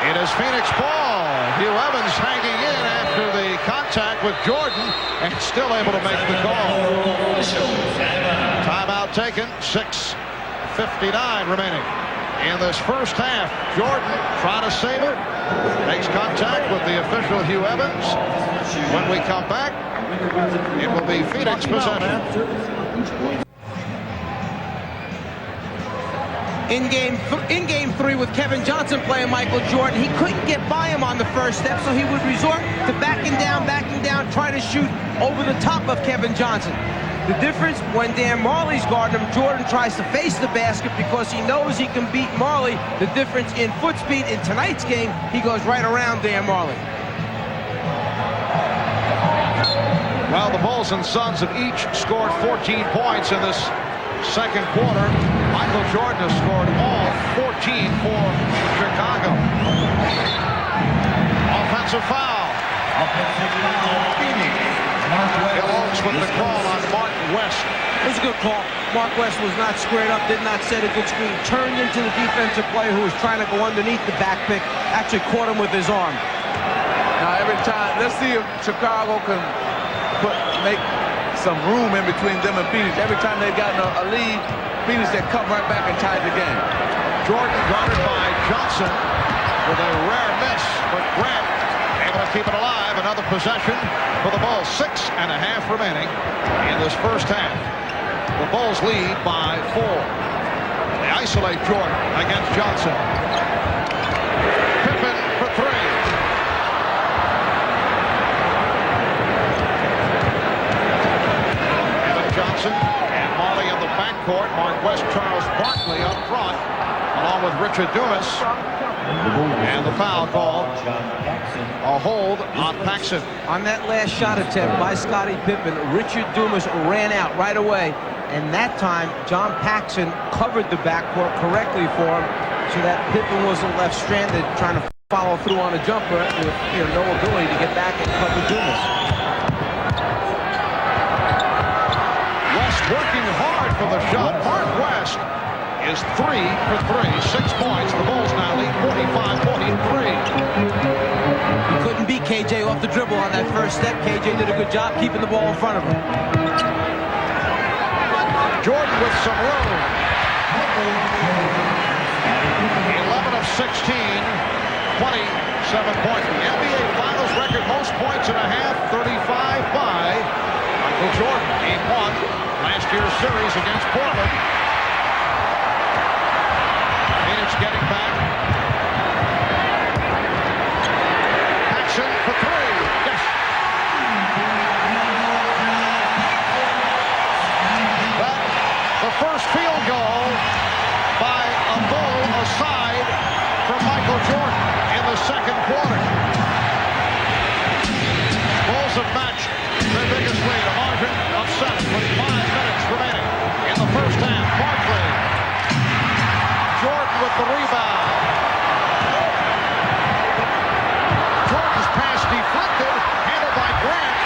S3: It is Phoenix ball. Hugh Evans hanging in after the contact with Jordan and still able to make the call. Timeout taken. 6:59 remaining in this first half. Jordan trying to save it. Makes contact with the official Hugh Evans. When we come back, it will be Phoenix possession.
S4: In game 3 with Kevin Johnson playing Michael Jordan, he couldn't get by him on the first step, so he would resort to backing down, try to shoot over the top of Kevin Johnson. The difference, when Dan Marley's guarding him, Jordan tries to face the basket because he knows he can beat Marley. The difference in foot speed in tonight's game, he goes right around Dan Marley.
S3: Well, the Bulls and Suns have each scored 14 points in this second quarter. Michael Jordan has scored all 14 for Chicago. Offensive foul. Bill Oakes with the call on Mark West.
S4: It was a good call. Mark West was not squared up, did not set a good screen, turned into the defensive player who was trying to go underneath the back pick, actually caught him with his arm.
S5: Now every time, let's see if Chicago can make some room in between them and Phoenix. Every time they've gotten a lead, Phoenix they come right back and tie the game.
S3: Jordan guarded by Johnson with a rare miss, but Grant able to keep it alive. Another possession for the Bulls. 6.5 remaining in this first half. The Bulls lead by 4. They isolate Jordan against Johnson. Pippen for 3. Johnson and Marley in the backcourt. Mark West, Charles Barkley up front, along with Richard Dumas. And the foul call, a hold on Paxson.
S4: On that last shot attempt by Scottie Pippen, Richard Dumas ran out right away. And that time, John Paxson covered the backcourt correctly for him so that Pippen wasn't left stranded trying to follow through on a jumper with no ability to get back and cover Dumas.
S3: Working hard for the shot. Mark West is 3 for 3. 6 points. The Bulls now lead 45-43.
S4: He couldn't beat KJ off the dribble on that first step. KJ did a good job keeping the ball in front of him.
S3: Jordan with some room. 11 of 16. 27 points. The NBA Finals record most points in a half. 35 by Michael Jordan. Game 1. Last year's series against Portland. Phoenix getting back. Paxson for 3. Yes. But the first field goal by a Bull aside from Michael Jordan in the second quarter. Bulls have matched their biggest lead, a margin of 7 with 5 minutes remaining in the first half. Barkley. Jordan with the rebound. Jordan's pass deflected, handled by Grant.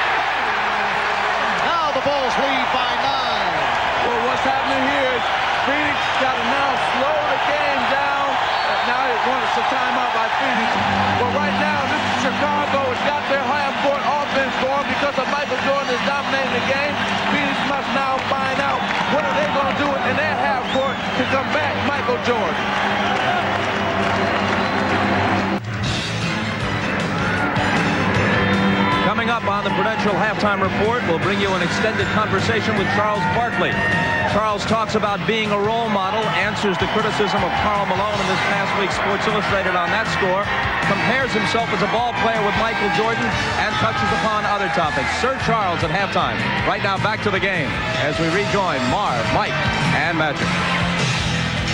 S3: Now the Bulls lead by 9.
S5: Well, what's happening here is Phoenix got to now slow the game down. Now it wants a timeout by Phoenix. But right now, this is Chicago. It's got their half-court offense going because of Michael Jordan is dominating the game. Phoenix must now find out what are they going to do in their half-court to come back Michael Jordan.
S2: Coming up on the Prudential Halftime Report, we'll bring you an extended conversation with Charles Barkley. Charles talks about being a role model, answers the criticism of Karl Malone in this past week's Sports Illustrated on that score, compares himself as a ball player with Michael Jordan, and touches upon other topics. Sir Charles at halftime. Right now, back to the game as we rejoin Marv, Mike, and Magic.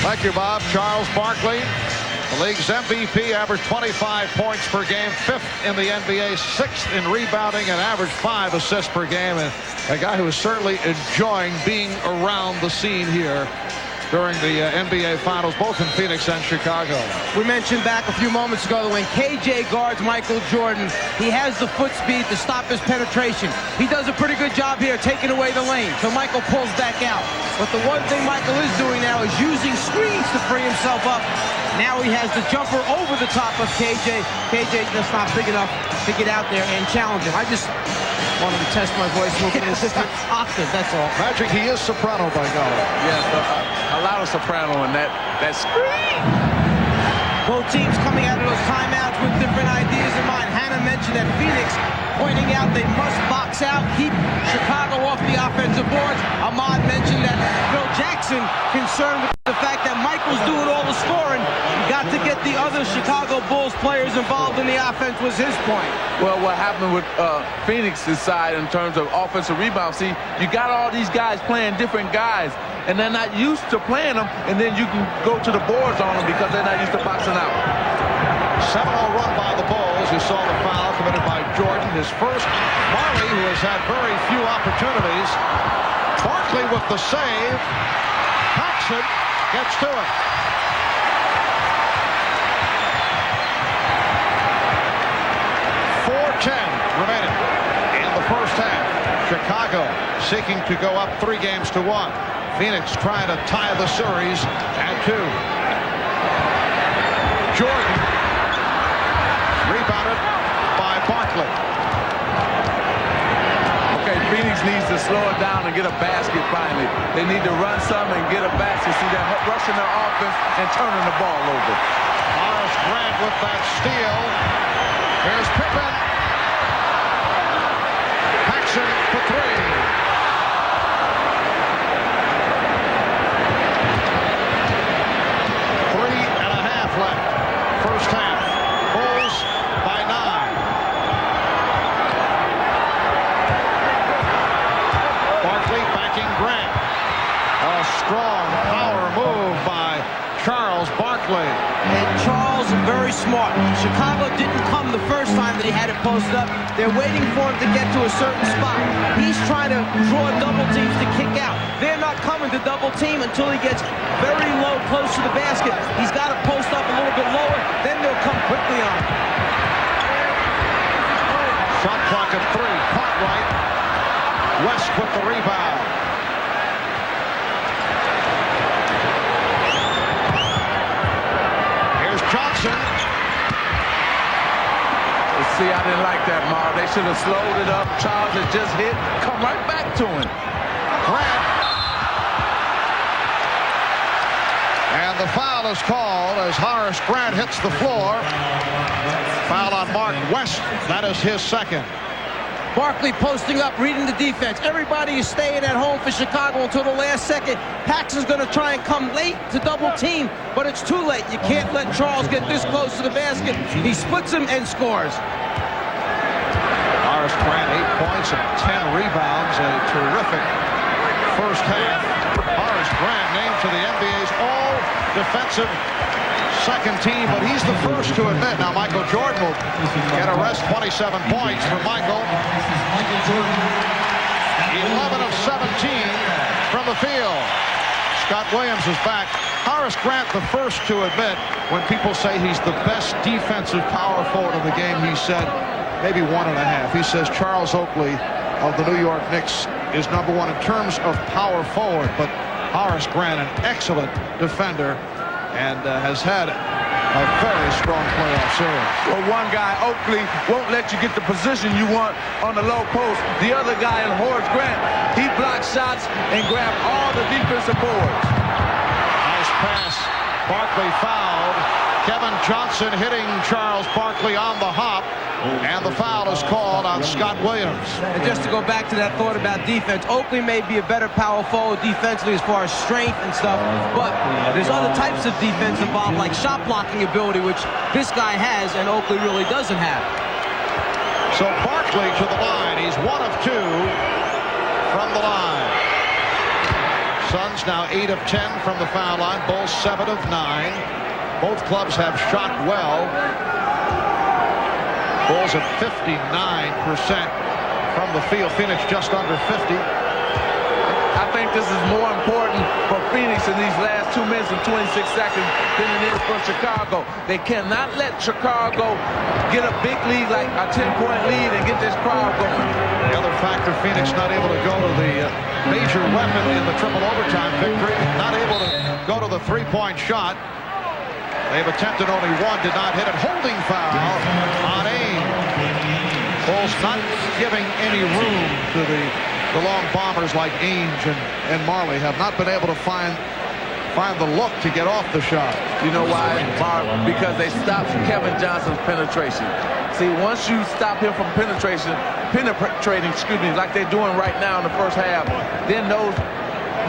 S3: Thank you, Bob. Charles Barkley, the league's MVP, averaged 25 points per game, 5th in the NBA, 6th in rebounding, and averaged 5 assists per game. And a guy who is certainly enjoying being around the scene here during the NBA Finals, both in Phoenix and Chicago.
S4: We mentioned back a few moments ago that when KJ guards Michael Jordan, he has the foot speed to stop his penetration. He does a pretty good job here taking away the lane, so Michael pulls back out. But the one thing Michael is doing now is using screens to free himself up. Now he has the jumper over the top of KJ. KJ just not big enough to get out there and challenge him. I just wanted to test my voice moving in this octave, that's all.
S3: Magic, he is soprano by golly.
S5: Yes, a lot of soprano in that screen.
S4: Both teams coming out of those timeouts with different ideas in mind. Hannah mentioned that Phoenix pointing out they must box out, keep Chicago off the offensive boards. Ahmad mentioned that Phil Jackson concerned with the fact that Michael's doing all the scoring. You not to get the other Chicago Bulls players involved in the offense was his point.
S5: Well, what happened with Phoenix's side in terms of offensive rebound, see, you got all these guys playing different guys, and they're not used to playing them, and then you can go to the boards on them because they're not used to boxing out.
S3: 7-0 run by the Bulls. You saw the foul committed by Jordan. His first. Marley, who has had very few opportunities. Barkley with the save. Paxson gets to it. Remaining in the first half. Chicago seeking to go up 3-1. Phoenix trying to tie the series at 2. Jordan rebounded by Barkley.
S5: Okay, Phoenix needs to slow it down and get a basket finally. They need to run some and get a basket. See, they're rushing their offense and turning the ball over.
S3: Horace Grant with that steal. Here's Pippen. For 3. 3.5 left. First half. Bulls by 9. Barkley backing Grant. A strong power move by Charles Barkley.
S4: And Charles is very smart. Chicago didn't come the first time that he had it posted up. They're waiting for him to get to a certain spot. He's trying to draw double teams to kick out. They're not coming to double team until he gets very low, close to the basket. He's got to post up a little bit lower, then they'll come quickly on him.
S3: Shot clock at 3. Cartwright. West with the rebound. Johnson.
S5: See, I didn't like that, Marv. They should have slowed it up. Charles had just hit. Come right back to him.
S3: Grant. And the foul is called as Horace Grant hits the floor. Foul on Mark West. That is his second.
S4: Barkley posting up, reading the defense. Everybody is staying at home for Chicago until the last second. Paxson's going to try and come late to double team, but it's too late. You can't let Charles get this close to the basket. He splits him and scores.
S3: Horace Grant, 8 points and 10 rebounds. A terrific first half. Horace Grant named to the NBA's all-defensive second team, but he's the first to admit. Now Michael Jordan will get a rest. 27 points for Michael. 11 of 17 from the field. Scott Williams is back. Horace Grant the first to admit when people say he's the best defensive power forward in the game, he said maybe 1.5. He says Charles Oakley of the New York Knicks is #1 in terms of power forward, but Horace Grant, an excellent defender, and has had a very strong playoff series.
S5: Well, one guy, Oakley, won't let you get the position you want on the low post. The other guy, Horace Grant, he blocks shots and grabs all the defensive boards.
S3: Nice pass. Barkley fouled. Kevin Johnson hitting Charles Barkley on the hop. And the foul is called on Scott Williams.
S4: And just to go back to that thought about defense, Oakley may be a better power forward defensively as far as strength and stuff, but there's other types of defense involved, like shot blocking ability, which this guy has and Oakley really doesn't have.
S3: So Barkley to the line. He's 1 of 2 from the line. Suns now 8 of 10 from the foul line. Bulls 7 of 9. Both clubs have shot well. Bulls at 59% from the field. Phoenix just under 50.
S5: I think this is more important for Phoenix in these last 2 minutes and 26 seconds than it is for Chicago. They cannot let Chicago get a big lead, like a 10-point lead, and get this crowd going.
S3: The other factor, Phoenix not able to go to the major weapon in the triple overtime victory. Not able to go to the three-point shot. They've attempted only one, did not hit it. Holding foul on Ames. Bulls not giving any room to the long bombers like Ainge and Marley. Have not been able to find the look to get off the shot.
S5: You know why, Mark? Because they stopped Kevin Johnson's penetration. See, once you stop him from penetrating, like they're doing right now in the first half, then those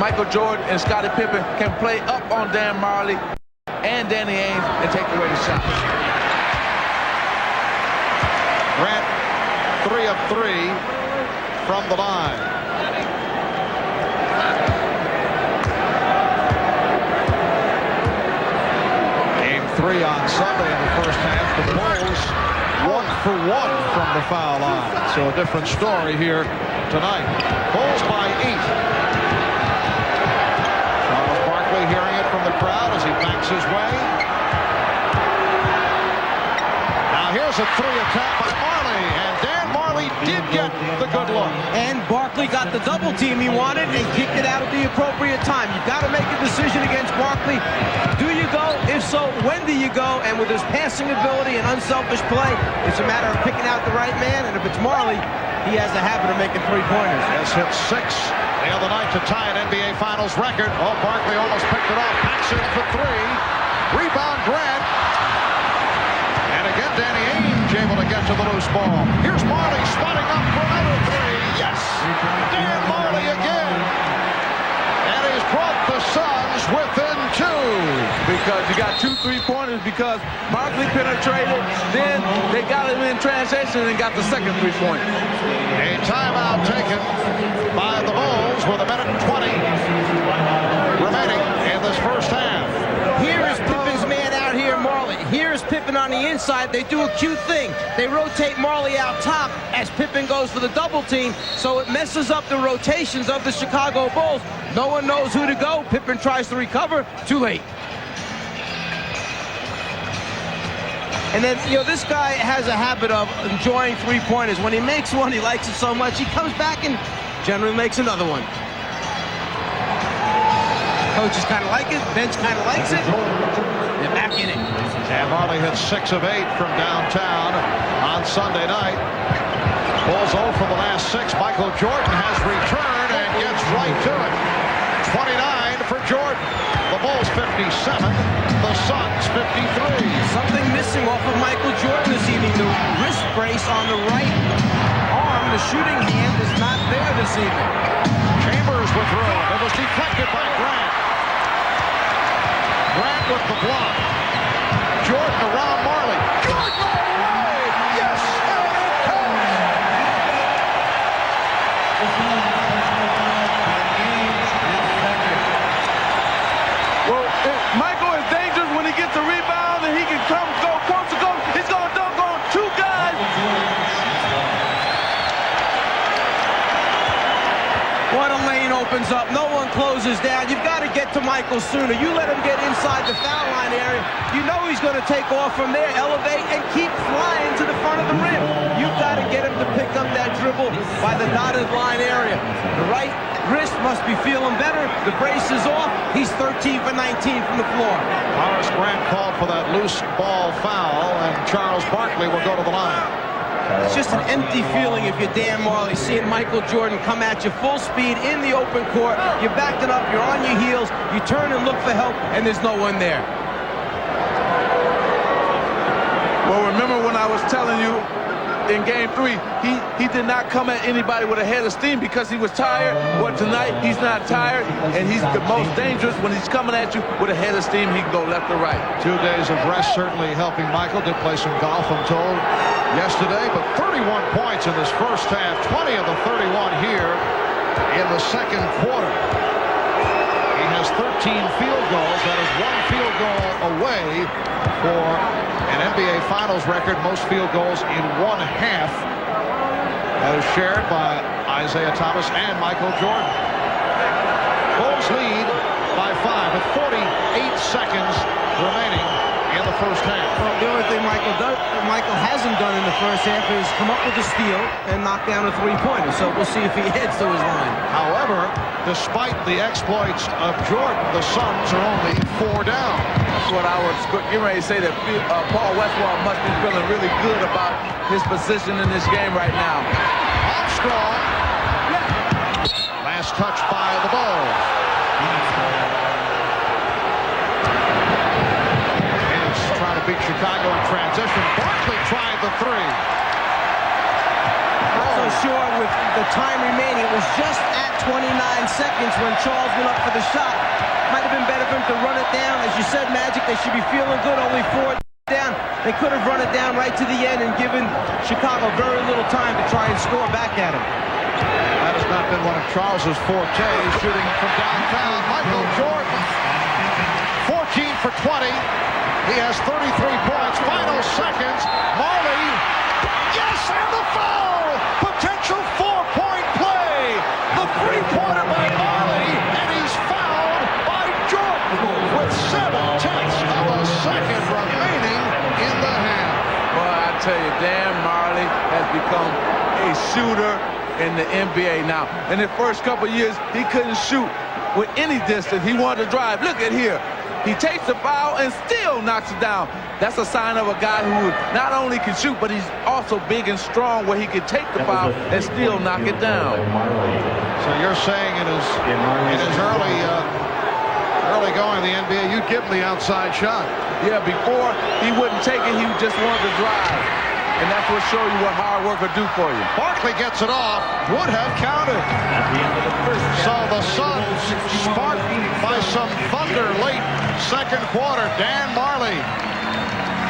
S5: Michael Jordan and Scottie Pippen can play up on Dan Marley and Danny Ainge and take away the shot.
S3: Grant, 3 of 3 from the line. Game 3 on Sunday in the first half. The Bulls 1 for 1 from the foul line. So a different story here tonight. Bulls by 8. Charles Barkley hearing it from the crowd as he backs his way. Now here's a 3 attempt by Marley, and Dan Marley did get the good look.
S4: And Barkley got the double team he wanted and kicked it out at the appropriate time. You've got to make a decision against Barkley. Do you go? If so, when do you go? And with his passing ability and unselfish play, it's a matter of picking out the right man. And if it's Marley, he has a habit of making three-pointers.
S3: Has hit 6 the other night to tie an NBA Finals record. Oh, Barkley almost picked it off. Packs in for 3. Rebound Grant. And again, Danny Ainge able to get to the loose ball. Here's Marley spotting up for another 3. Yes! Dan Marley again. And he's brought the Suns within 2.
S5: Because you got 2 3-pointers because Barkley penetrated, then they got him in transition and got the second 3-pointer.
S3: A timeout taken by the Bulls with 1 minute and 20 remaining in this first half.
S4: Here is Pippen's man out here, Marley. Here is Pippen on the inside. They do a cute thing. They rotate Marley out top as Pippen goes for the double team, so it messes up the rotations of the Chicago Bulls. No one knows who to go. Pippen tries to recover. Too late. And then, you know, this guy has a habit of enjoying three-pointers. When he makes one, he likes it so much, he comes back and generally makes another one. Coaches kind of like it. Bench kind of likes it. They're back in it.
S3: And Marley hit 6 of 8 from downtown on Sunday night. Bulls 0 for the last 6. Michael Jordan has returned and gets right to it. 29 for Jordan. The Bulls 57. The Suns 53.
S4: Something missing off of Michael Jordan this evening. The wrist brace on the right arm, the shooting hand, is not there this evening.
S3: Chambers with room. It was deflected by Grant. Grant with the block. Jordan around Marley. Jordan! Yes! And it counts!
S5: Well, Michael is dangerous when he gets a rebound and he can go coast to coast. He's going to dunk on 2 guys.
S4: What a lane opens up. No one closes down. You've got to get to Michael sooner. You let him get inside the foul line area. You know he's going to take off from there, elevate, and keep flying to the front of the rim. You've got to get him to pick up that dribble by the dotted line area. The right wrist must be feeling better. The brace is off. He's 13 for 19 from the floor.
S3: Horace Grant called for that loose ball foul, and Charles Barkley will go to the line.
S4: It's just an empty feeling if you're Dan Marley, seeing Michael Jordan come at you full speed in the open court. You're backing up, you're on your heels, you turn and look for help, and there's no one there.
S5: Well, remember when I was telling you in Game 3, he did not come at anybody with a head of steam because he was tired. Well, tonight, he's not tired, and he's the most dangerous when he's coming at you with a head of steam. He can go left or right.
S3: 2 days of rest certainly helping Michael. Did play some golf, I'm told, yesterday, but 31 points in this first half, 20 of the 31 here in the second quarter. He has 13 field goals. That is 1 field goal away for an NBA Finals record, most field goals in 1 half. That is shared by Isaiah Thomas and Michael Jordan. Bulls lead by 5 with 48 seconds remaining in the first half.
S4: Well, the only thing Michael hasn't done in the first half is come up with a steal and knock down a three-pointer. So we'll see if he heads to his line.
S3: However, despite the exploits of Jordan, the Suns are only 4 down.
S5: That's what I was getting ready to say, that Paul Westphal must be feeling really good about his position in this game right now.
S3: Armstrong. Last touch by the Bulls. Is trying to beat Chicago in transition. Barkley tried the 3.
S4: Not so sure with the time remaining. It was just at 29 seconds when Charles went up for the shot. Might have been better for him to run it down. As you said, Magic, they should be feeling good. Only 4 down. They could have run it down right to the end and given Chicago very little time to try and score back at him.
S3: That has not been one of Charles's fortes, shooting from downtown. Michael Jordan, 14 for 20. He has 33 points. Final seconds. Marley, yes, and the foul! Potential 4-point play. The three-pointer by Marley, and he's fouled by Jordan with 7/10 of a second remaining in the half.
S5: Well, I tell you, Dan Marley has become a shooter in the NBA now. In the first couple of years, he couldn't shoot with any distance. He wanted to drive. Look at here. He takes the foul and still knocks it down. That's a sign of a guy who not only can shoot, but he's also big and strong where he can take the foul and still knock it down.
S3: So you're saying in his early going in the NBA, you'd give him the outside shot.
S5: Yeah, before he wouldn't take it, he just wanted to drive. And that's what shows you what hard work will do for you.
S3: Barkley gets it off, would have counted. So the Suns sparked by some thunder late second quarter. Dan Marley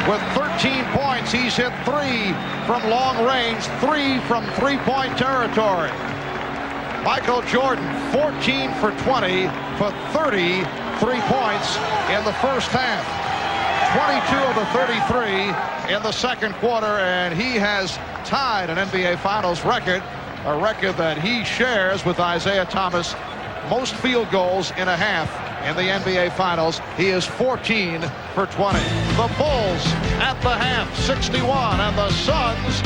S3: with 13 points. He's hit 3 from long range, 3 from three-point territory. Michael Jordan, 14 for 20 for 33 points in the first half. 22 of the 33 in the second quarter, and he has tied an NBA Finals record, a record that he shares with Isaiah Thomas. Most field goals in a half in the NBA Finals. He is 14 for 20. The Bulls at the half, 61, and the Suns,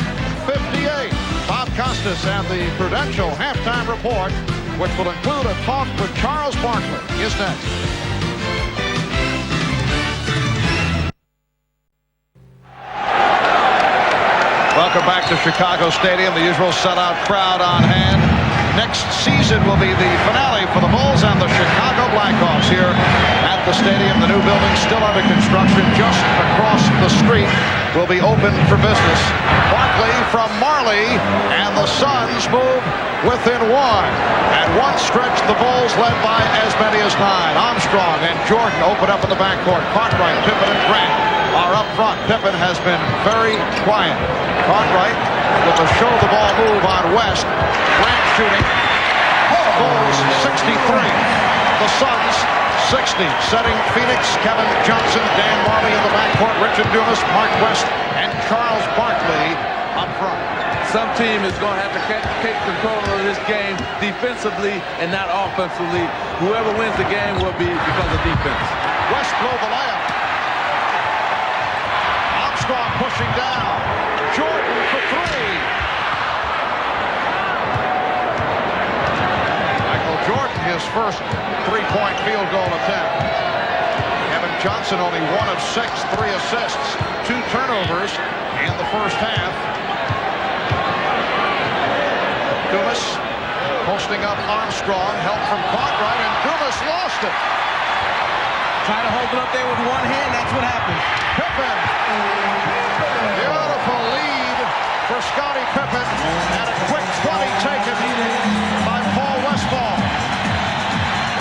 S3: 58. Bob Costas and the Prudential halftime report, which will include a talk with Charles Barkley, is next. Welcome back to Chicago Stadium. The usual sellout crowd on hand. Next season will be the finale for the Bulls and the Chicago Blackhawks here at the stadium. The new building still under construction just across the street will be open for business. Barkley from Marley, and the Suns move within 1. At one stretch, the Bulls led by as many as 9. Armstrong and Jordan open up in the backcourt. Cartwright, Pippen, and Grant are up front. Pippen has been very quiet. Cartwright with a show-the-ball move on West. Grant shooting. Bulls 63. The Suns 60. Setting Phoenix, Kevin Johnson, Dan Marley in the backcourt, Richard Dumas, Mark West, and Charles Barkley up front.
S5: Some team is going to have to take control of this game defensively and not offensively. Whoever wins the game will be because of defense.
S3: West blow the layup. Armstrong pushing down. Jordan for 3. Michael Jordan, his first three-point field goal attempt. Kevin Johnson only 1 of 6, 3 assists, 2 turnovers in the first half. Dumas posting up Armstrong, help from Cartwright, and Dumas lost it.
S4: Try to hold it up there with one hand. That's what happened.
S3: Pippen. Beautiful lead for Scottie Pippen, and a quick 20 taken by Paul Westphal.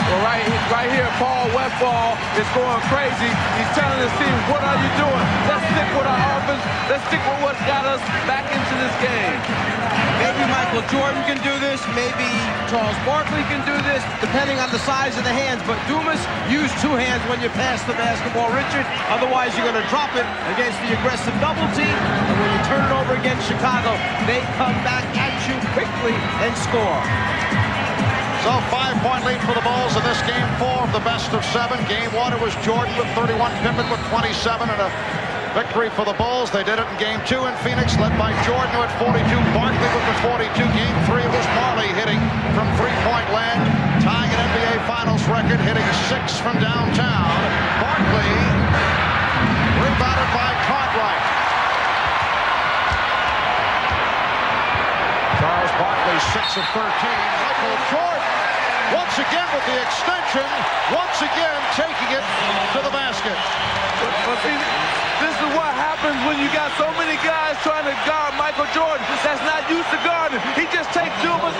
S5: Well, right here, Paul Westphal is going crazy. He's telling his team, what are you doing? Let's stick with our offense. Let's stick with what's got us back into this game.
S4: Maybe Michael Jordan can do this. Maybe Charles Barkley can do this, depending on the size of the hands. But Dumas, use 2 hands when you pass the basketball, Richard. Otherwise, you're going to drop it against the aggressive double team. And when you turn it over against Chicago, they come back at you quickly and score.
S3: So 5-point lead for the Bulls in this game 4 of the best of 7. Game 1, it was Jordan with 31, Pippen with 27, and a victory for the Bulls. They did it in game 2 in Phoenix, led by Jordan at 42, Barkley with the 42. Game 3 was Marley hitting from three-point land, tying an NBA Finals record, hitting 6 from downtown. Barkley rebounded by Cartwright. Charles Barkley 6 of 13. Michael Jordan once again with the extension, once again taking it to the basket.
S5: But see, this is what happens when you got so many guys trying to guard Michael Jordan that's not used to guarding. He just takes Dumas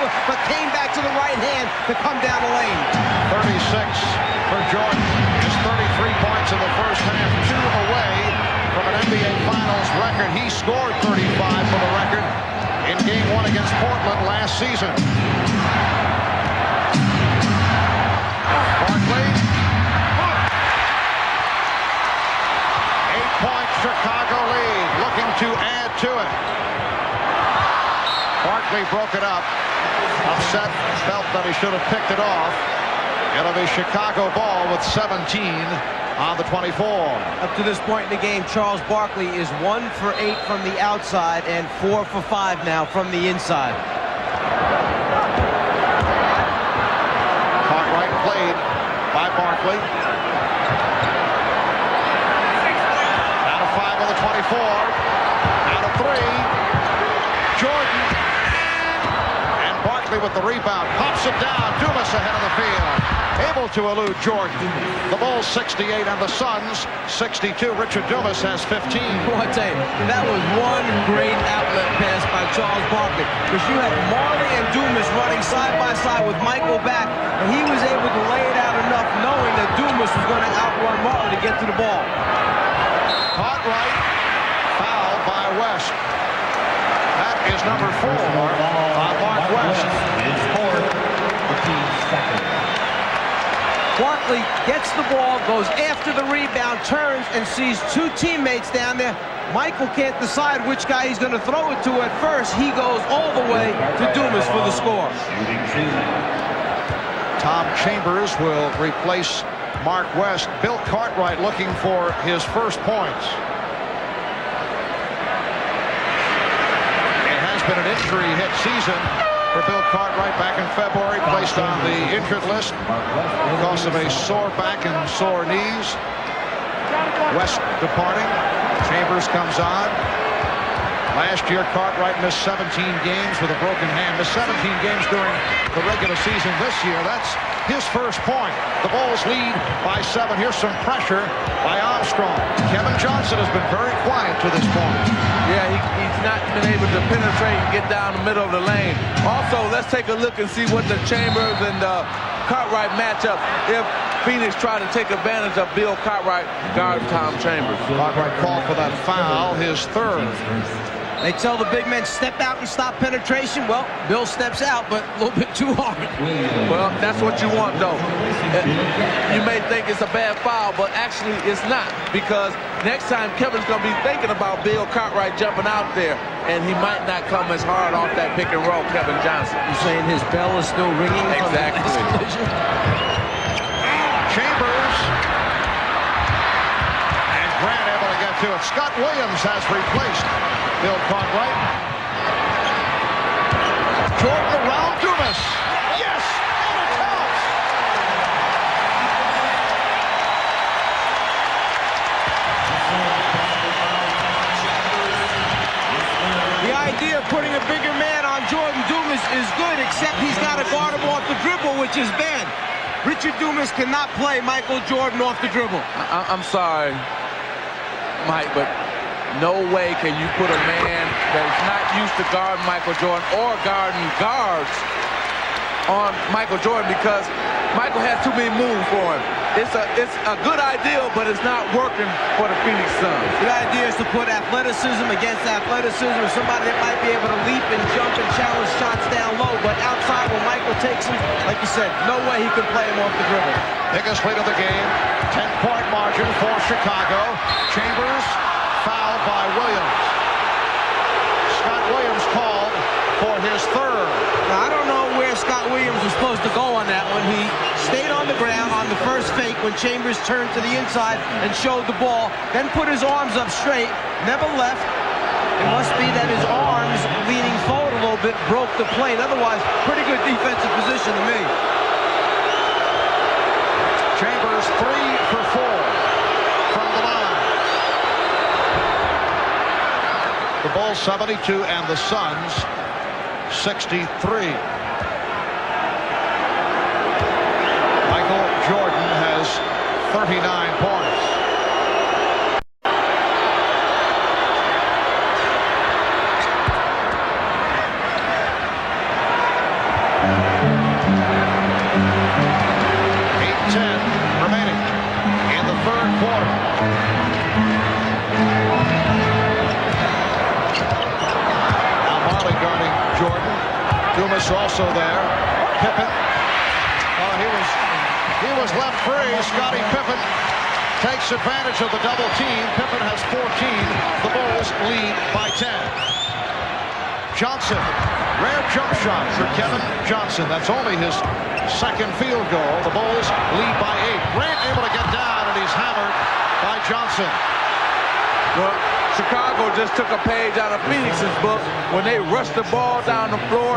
S4: over, but came back to the right hand to come down the lane.
S3: 36 for Jordan. His 33 points in the first half, 2 away from an NBA Finals record. He scored 35 for the record in Game 1 against Portland last season. Barkley. 8-point Chicago lead, looking to add to it. Barkley broke it up. Upset, felt that he should have picked it off. It'll be Chicago ball with 17 on the 24.
S4: Up to this point in the game, Charles Barkley is 1 for 8 from the outside and 4 for 5 now from the inside.
S3: Cartwright played by Barkley. Down to 5 on the 24. Down to 3. Jordan. And Barkley with the rebound. Pops it down. Dumas ahead of the field. Able to elude Jordan. The Bulls 68 and the Suns 62. Richard Dumas has 15.
S4: Well, I tell you, that was one great outlet pass by Charles Barkley, because you had Marley and Dumas running side by side with Michael back, and he was able to lay it out enough knowing that Dumas was going to outrun Marley to get to the ball.
S3: Cartwright, foul by West. That is number 4 on Mark West.
S4: Barkley gets the ball, goes after the rebound, turns, and sees 2 teammates down there. Michael can't decide which guy he's going to throw it to at first. He goes all the way to Dumas for the score.
S3: Tom Chambers will replace Mark West. Bill Cartwright looking for his first points. It has been an injury-hit season for Bill Cartwright. Back in February, placed on the injured list because of a sore back and sore knees. West departing. Chambers comes on. Last year, Cartwright missed 17 games with a broken hand. Missed 17 games during the regular season this year. That's his first point. The Bulls lead by 7. Here's some pressure by Armstrong. Kevin Johnson has been very quiet to this point.
S5: Yeah, he's not been able to penetrate and get down the middle of the lane. Also, let's take a look and see what the Chambers and Cartwright matchup. If Phoenix try to take advantage of Bill Cartwright guard Tom Chambers.
S3: Cartwright called for that foul, his 3rd.
S4: They tell the big men, step out and stop penetration. Well, Bill steps out, but a little bit too hard.
S5: Well, that's what you want, though. You may think it's a bad foul, but actually it's not, because next time Kevin's going to be thinking about Bill Cartwright jumping out there, and he might not come as hard off that pick and roll, Kevin Johnson.
S4: You're saying his bell is still ringing?
S5: Exactly.
S3: Chambers. And Grant able to get to it. Scott Williams has replaced Bill Cartwright. Jordan around Dumas. Yes! And it counts!
S4: The idea of putting a bigger man on Jordan Dumas is good, except he's got to guard him off the dribble, which is bad. Richard Dumas cannot play Michael Jordan off the dribble.
S5: I'm sorry, Mike, but no way can you put a man that's not used to guarding Michael Jordan or guarding guards on Michael Jordan, because Michael has too many moves for him. It's a good idea, but it's not working for the Phoenix Suns.
S4: The idea is to put athleticism against athleticism, or somebody that might be able to leap and jump and challenge shots down low, but outside when Michael takes him, like you said, no way he can play him off the dribble.
S3: Biggest lead of the game, 10-point margin for Chicago. Chambers fouled by Williams. Scott Williams called for his 3rd.
S4: Now, I don't know where Scott Williams was supposed to go on that one. He stayed on the ground on the first fake when Chambers turned to the inside and showed the ball, then put his arms up straight, never left. It must be that his arms leaning forward a little bit broke the plane. Otherwise, pretty good defensive position to me.
S3: Chambers 3 for 4 from the line. The Bulls 72 and the Suns 63. Michael Jordan has 39 points. Now Marley guarding Jordan. Dumas also there. Pippen. Oh, he was left free. Scottie Pippen takes advantage of the double team. Pippen has 14. The Bulls lead by 10. Johnson, rare jump shot for Kevin Johnson. That's only his second field goal. The Bulls lead by 8. Grant able to get down, and he's hammered by Johnson.
S5: Well, Chicago just took a page out of Phoenix's book when they rushed the ball down the floor.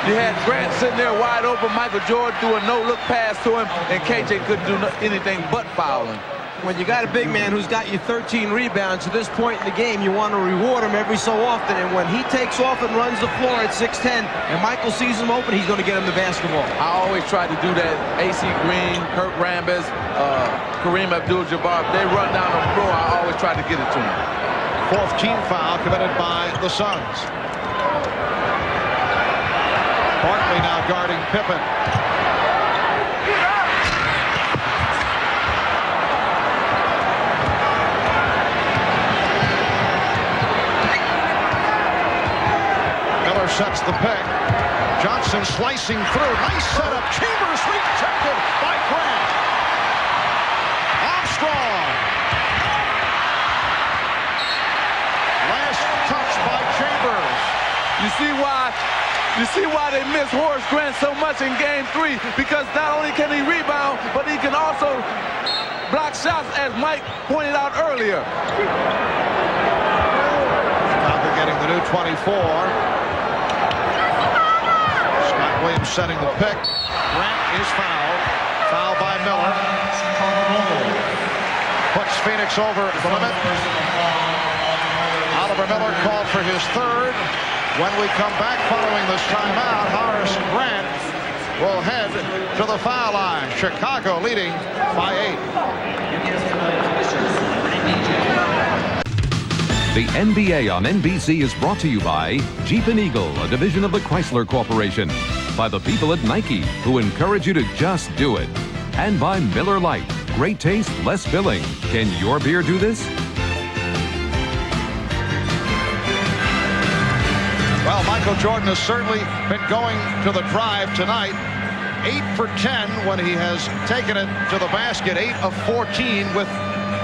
S5: You had Grant sitting there wide open. Michael Jordan threw a no-look pass to him, and KJ couldn't do anything but foul him.
S4: When you got a big man who's got you 13 rebounds at this point in the game, you want to reward him every so often. And when he takes off and runs the floor at 6'10", and Michael sees him open, he's going to get him the basketball.
S5: I always try to do that. A.C. Green, Kurt Rambis, Kareem Abdul-Jabbar, if they run down the floor, I always try to get it to them.
S3: Fourth team foul committed by the Suns. Barkley now guarding Pippen. Miller sets the pick. Johnson slicing through. Nice setup. Chambers rejected by Grant. Armstrong. Last touch by Chambers.
S5: You see why they miss Horace Grant so much in Game 3? Because not only can he rebound, but he can also block shots, as Mike pointed out earlier.
S3: Chicago getting the new 24. Scott Williams setting the pick. Grant is fouled. Foul by Miller. Puts Phoenix over the limit. Oliver Miller called for his third. When we come back following this timeout, Horace Grant will head to the foul line. Chicago leading by 8.
S7: The NBA on NBC is brought to you by Jeep and Eagle, a division of the Chrysler Corporation. By the people at Nike, who encourage you to just do it. And by Miller Lite. Great taste, less filling. Can your beer do this?
S3: Well, Michael Jordan has certainly been going to the drive tonight. 8 for 10 when he has taken it to the basket. 8 of 14 with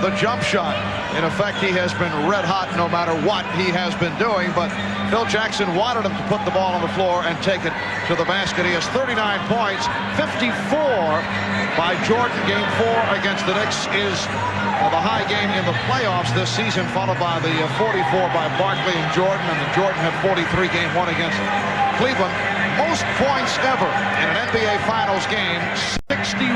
S3: the jump shot. In effect, he has been red hot no matter what he has been doing, but Phil Jackson wanted him to put the ball on the floor and take it to the basket. He has 39 points, 54 by Jordan. Game 4 against the Knicks is the high game in the playoffs this season, followed by the 44 by Barkley and Jordan, and then Jordan had 43 Game 1 against Cleveland. Most points ever in an NBA Finals game, 61.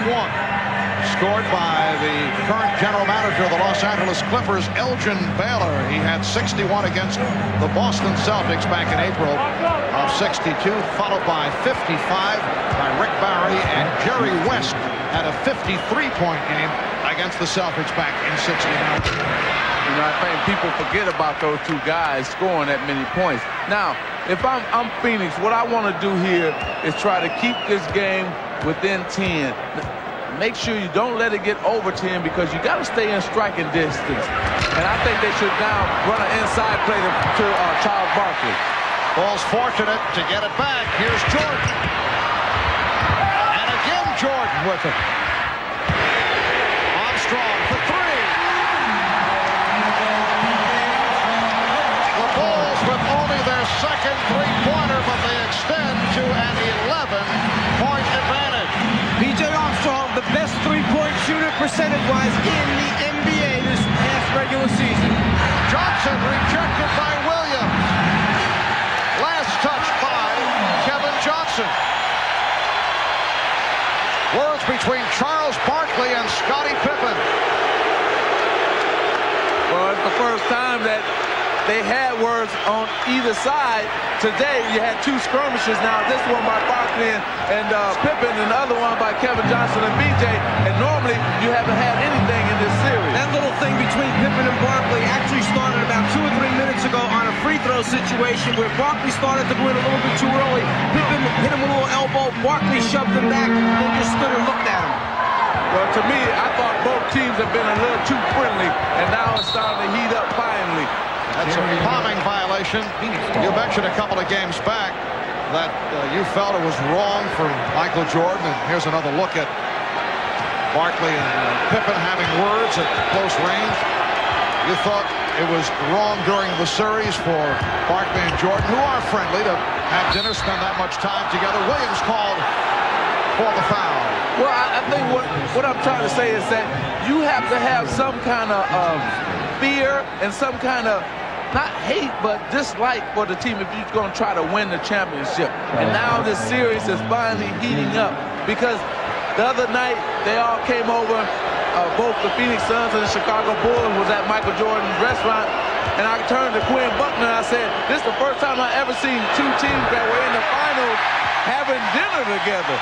S3: Scored by the current general manager of the Los Angeles Clippers, Elgin Baylor. He had 61 against the Boston Celtics back in April of 62, followed by 55 by Rick Barry, and Jerry West had a 53-point game against the Celtics back in 69.
S5: You know, I think people forget about those two guys scoring that many points. Now, if I'm Phoenix, what I want to do here is try to keep this game within 10. Make sure you don't let it get over 10, because you got to stay in striking distance. And I think they should now run an inside play to Charles Barkley.
S3: Ball's fortunate to get it back. Here's Jordan. And again, Jordan with it. Armstrong for 3. The Bulls with only their second three-pointer, but they extend to an 11-point advantage.
S4: B.J. Armstrong, the best three-point shooter percentage-wise in the NBA this past regular season.
S3: Johnson rejected by Williams. Last touch by Kevin Johnson. Words between Charles Barkley and Scottie Pippen.
S5: Well, it's the first time that they had words on either side. Today, you had two skirmishes now. This one by Barkley and Pippen, and the other one by Kevin Johnson and B.J. And normally, you haven't had anything in this series.
S4: That little thing between Pippen and Barkley actually started about 2 or 3 minutes ago on a free throw situation where Barkley started to win a little bit too early. Pippen hit him with a little elbow. Barkley shoved him back and just stood and looked at him.
S5: Well, to me, I thought both teams have have been a little too friendly, and now it's starting to heat up finally.
S3: That's a palming violation. You mentioned a couple of games back that you felt it was wrong for Michael Jordan, and here's another look at Barkley and Pippen having words at close range. You thought it was wrong during the series for Barkley and Jordan, who are friendly, to have dinner, spend that much time together. Williams called for the foul.
S5: Well, I think what I'm trying to say is that you have to have some kind of fear and some kind of, not hate, but dislike for the team if you're going to try to win the championship. And now this series is finally heating up, because the other night they all came over, both the Phoenix Suns and the Chicago Bulls was at Michael Jordan's restaurant, and I turned to Quinn Buckner and I said, this is the first time I've ever seen two teams that were in the finals having dinner together.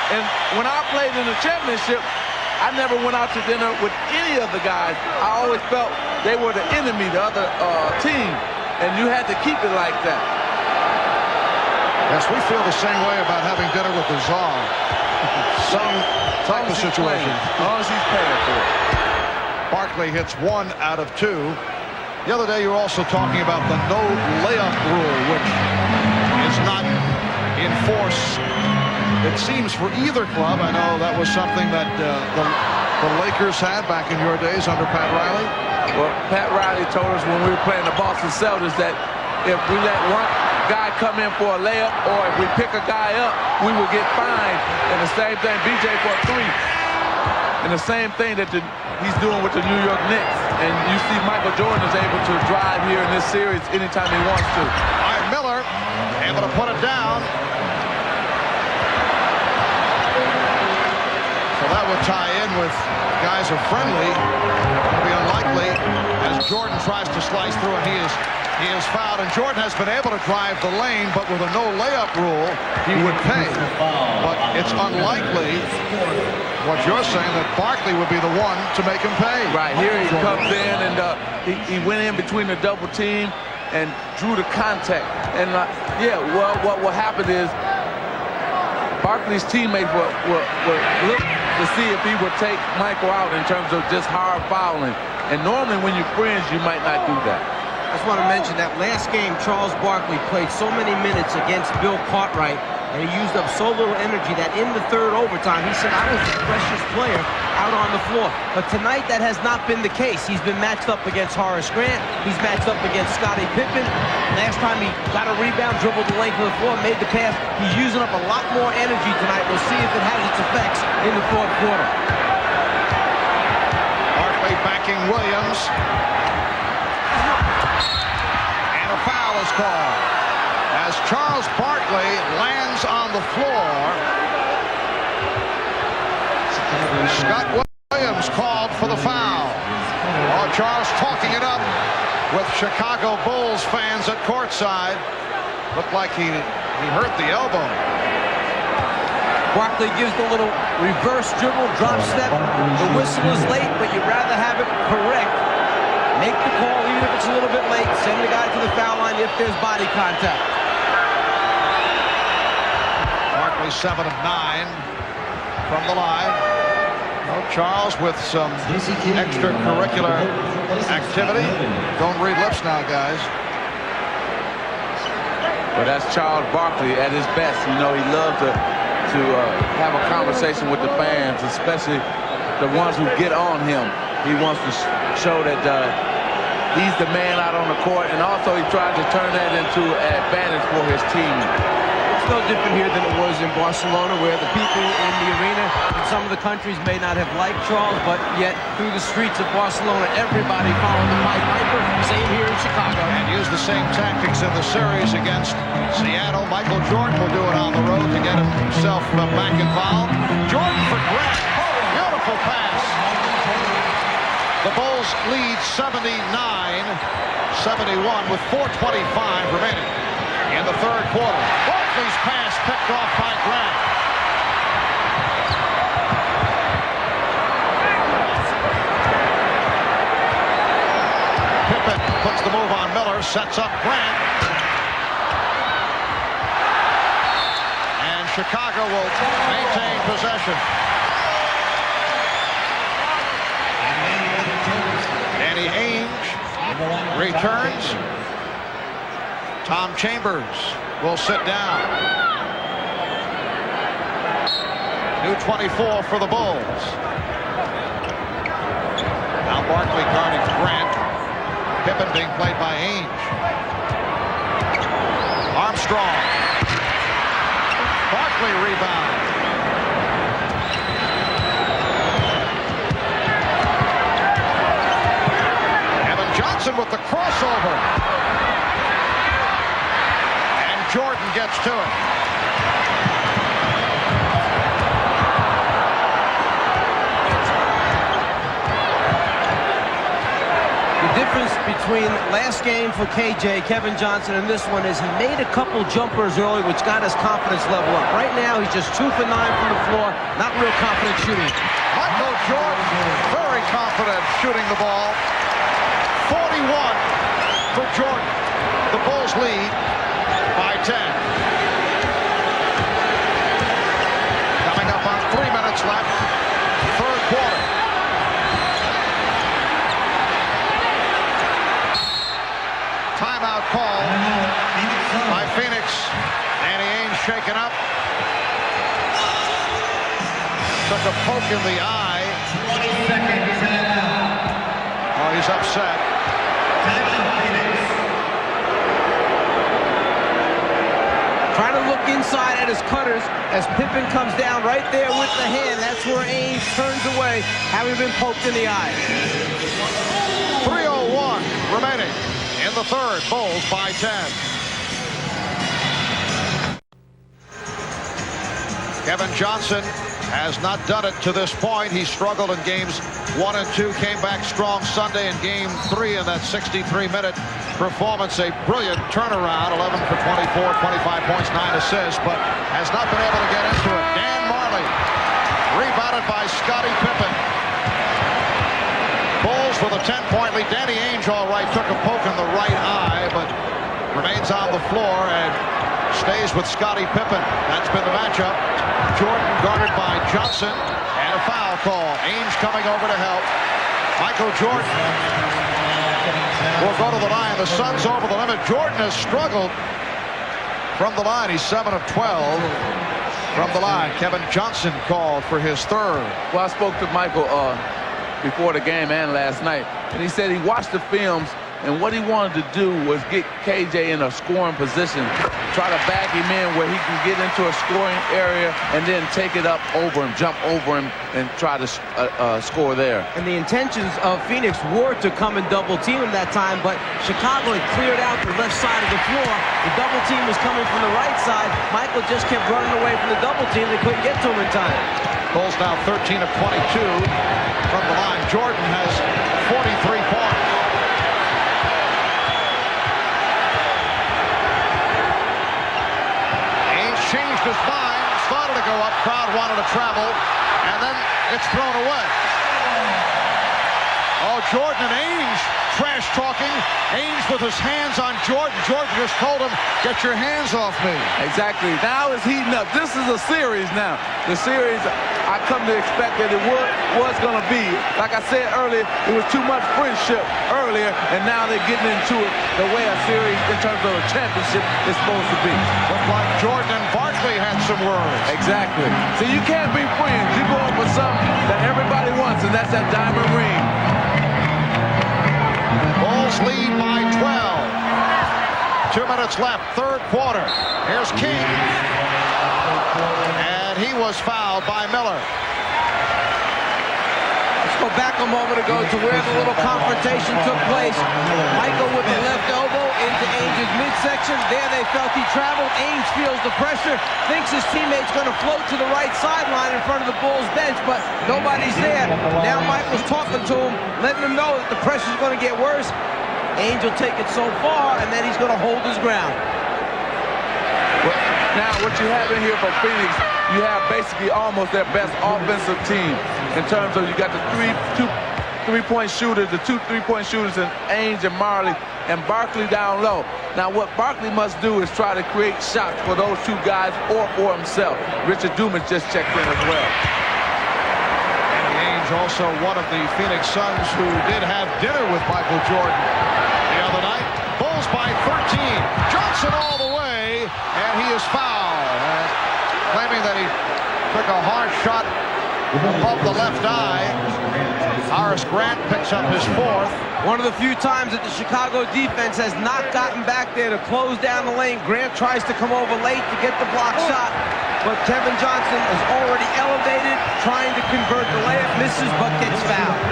S5: And when I played in the championship, I never went out to dinner with any of the guys. I always felt they were the enemy, the other team, and you had to keep it like that.
S3: Yes, we feel the same way about having dinner with the Czar. Same type of situation.
S5: As long as he's paying for it.
S3: Barkley hits 1 out of 2. The other day you were also talking about the no layup rule, which is not in force, it seems, for either club. I know that was something that the Lakers had back in your days under Pat Riley.
S5: Well, Pat Riley told us when we were playing the Boston Celtics that if we let one guy come in for a layup, or if we pick a guy up, we will get fined. And the same thing, BJ for a 3. And the same thing that he's doing with the New York Knicks. And you see Michael Jordan is able to drive here in this series anytime he wants to.
S3: All right, Miller able to put it down. So that would tie in with guys are friendly. It'll be unlikely as Jordan tries to slice through, and he is fouled. And Jordan has been able to drive the lane, but with a no layup rule, he would pay. But it's unlikely, what you're saying, that Barkley would be the one to make him pay.
S5: Right, here he comes in, and he went in between the double team and drew the contact. And yeah, well, what will happen is Barkley's teammates will look to see if he would take Michael out in terms of just hard fouling. And normally when you're friends, you might not do that.
S4: I just want to mention that last game, Charles Barkley played so many minutes against Bill Cartwright, and he used up so little energy that in the third overtime, he said, I was the freshest player out on the floor. But tonight, that has not been the case. He's been matched up against Horace Grant. He's matched up against Scottie Pippen. Last time he got a rebound, dribbled the length of the floor, made the pass. He's using up a lot more energy tonight. We'll see if it has its effects in the fourth quarter.
S3: Barkley backing Williams. And a foul is called as Charles Barkley lands on the floor. Scott Williams called for the foul. Oh, Charles talking it up with Chicago Bulls fans at courtside. Looked like he hurt the elbow.
S4: Barkley gives the little reverse dribble, drop step. The whistle is late, but you'd rather have it correct. Make the call even if it's a little bit late. Send the guy to the foul line if there's body contact.
S3: Barkley 7 of 9 from the line. Oh, Charles with some extracurricular activity. Don't read lips now, guys.
S5: Well, that's Charles Barkley at his best. You know, he loves to have a conversation with the fans, especially the ones who get on him. He wants to show that he's the man out on the court, and also he tries to turn that into an advantage for his team.
S4: It's no different here than it was in Barcelona, where the people in the arena in some of the countries may not have liked Charles, but yet through the streets of Barcelona, everybody followed the Pied Piper. Same here in Chicago.
S3: And used the same tactics in the series against Seattle. Michael Jordan will do it on the road to get himself back involved. Jordan for Grant. Beautiful pass. The Bulls lead 79-71 with 4:25 remaining in the third quarter. Barkley's pass picked off by Grant. Pippen puts the move on Miller, sets up Grant. And Chicago will maintain possession. Returns. Tom Chambers will sit down. New 24 for the Bulls. Now Barkley guarding Grant. Pippen being played by Ainge. Armstrong. Barkley rebound. Kevin Johnson with the crossover. And Jordan gets to it.
S4: Difference between last game for KJ, Kevin Johnson, and this one is he made a couple jumpers early, which got his confidence level up. Right now, he's just 2 for 9 from the floor, not real confident shooting.
S3: Michael Jordan, very confident shooting the ball. 41 for Jordan. The Bulls lead by 10. Coming up on 3 minutes left, third quarter. Timeout call by Phoenix. Danny Ainge shaken up. Took a poke in the eye.
S6: 20 seconds out.
S3: Oh, he's upset.
S4: Trying to look inside at his cutters as Pippen comes down right there with the hand. That's where Ainge turns away, having been poked in the eye.
S3: 3:01 remaining. In the third, Bulls by 10. Kevin Johnson has not done it to this point. He struggled in games 1 and 2, came back strong Sunday in game 3 in that 63-minute performance. A brilliant turnaround, 11 for 24, 25 points, 9 assists, but has not been able to get into it. Dan Marley, rebounded by Scottie Pippen. Bulls with a 10-point lead. Danny Ainge, all right, took a poke in the right eye, but remains on the floor and stays with Scottie Pippen. That's been the matchup. Jordan guarded by Johnson, and a foul call. Ainge coming over to help. Michael Jordan will go to the line. The Suns over the limit. Jordan has struggled from the line. He's 7 of 12 from the line. Kevin Johnson called for his third.
S5: Well, I spoke to Michael before the game and last night, and he said he watched the films, and what he wanted to do was get KJ in a scoring position, try to back him in where he can get into a scoring area and then take it up over him, jump over him, and try to score there.
S4: And the intentions of Phoenix were to come and double team him that time, but Chicago had cleared out the left side of the floor. The double team was coming from the right side. Michael just kept running away from the double team. They couldn't get to him in time.
S3: Bulls now 13 of 22 from the line. Jordan has 43 points. Ainge changed his mind, started to go up, crowd wanted to travel, and then it's thrown away. Oh, Jordan and Ainge trash talking. Ainge with his hands on Jordan. Jordan just told him, get your hands off me.
S5: Exactly. Now it's heating up. This is a series now. The series, I come to expect that it was going to be. Like I said earlier, it was too much friendship earlier, and now they're getting into it the way a series in terms of a championship is supposed to be.
S3: Looked like Jordan and Barkley had some words.
S5: Exactly. So you can't be friends. You go up for something that everybody wants, and that's that diamond ring.
S3: Bulls lead by 12. 2 minutes left, third quarter. Here's King. And he was fouled by Miller.
S4: Let's go back a moment ago to where the little confrontation took place. Michael with the left elbow into Ainge's midsection. There they felt he traveled. Ainge feels the pressure, thinks his teammate's going to float to the right sideline in front of the Bulls bench, but nobody's there. Now Michael's talking to him, letting him know that the pressure's going to get worse. Ainge will take it so far, and then he's going to hold his ground.
S5: Now, what you have in here for Phoenix, you have basically almost their best offensive team in terms of you got the two three-point shooters, the 2 3-point shooters, and Ainge and Marley, and Barkley down low. Now, what Barkley must do is try to create shots for those two guys or for himself. Richard Dumas just checked in as well.
S3: Ainge, also one of the Phoenix Suns who did have dinner with Michael Jordan the the other night. Bulls by 13. Johnson all the way, and he is fouled. Claiming that he took a hard shot above the left eye. Horace Grant picks up his fourth.
S4: One of the few times that the Chicago defense has not gotten back there to close down the lane. Grant tries to come over late to get the block shot, but Kevin Johnson is already elevated, trying to convert the layup, misses, but gets fouled.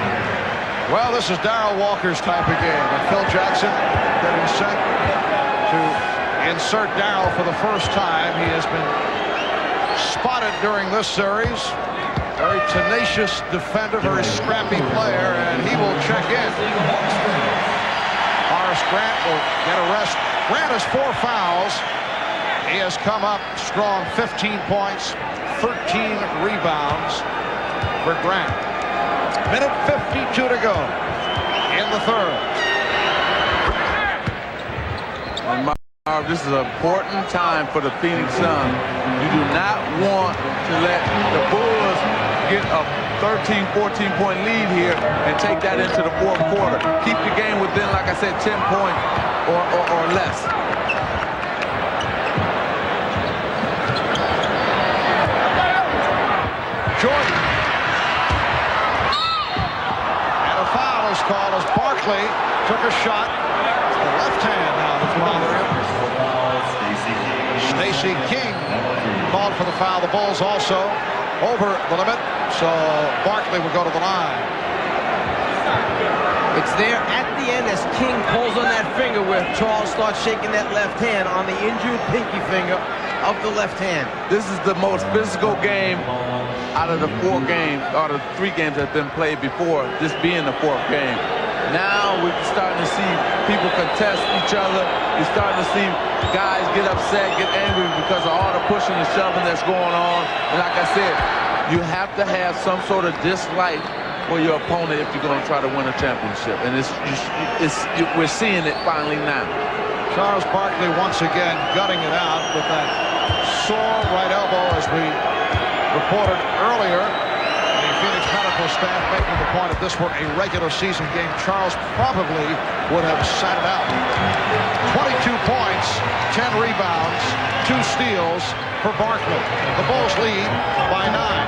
S3: Well, this is Darrell Walker's type of game. And Phil Jackson getting set to insert Darrell for the first time. He has been spotted during this series. Very tenacious defender, very scrappy player, and he will check in. Horace Grant will get a rest. Grant has 4 fouls. He has come up strong, 15 points, 13 rebounds for Grant. Minute 52 to go in the third.
S5: And Marv, this is an important time for the Phoenix Suns. You do not want to let the Bulls get a 13, 14-point lead here and take that into the fourth quarter. Keep the game within, like I said, 10 points or less.
S3: Jordan. And a foul is called as Barkley took a shot. It's the left hand now that's bothering him. Stacey King called for the foul. The Bulls also over the limit, so Barkley will go to the line.
S4: It's there at the end as King pulls on that finger where Charles starts shaking that left hand on the injured pinky finger of the left hand.
S5: This is the most physical game out of the 4 games, out of 3 games that have been played before, this being the 4th game. Now we're starting to see people contest each other. You're starting to see guys get upset, get angry because of all the pushing and shoving that's going on. And like I said, you have to have some sort of dislike for your opponent if you're going to try to win a championship. And we're seeing it finally now.
S3: Charles Barkley once again gutting it out with that sore right elbow, as we reported earlier. The Phoenix medical staff making the point if this were a regular season game, Charles probably would have sat it out. 22 points, 10 rebounds, 2 steals for Barkley. The Bulls lead by 9.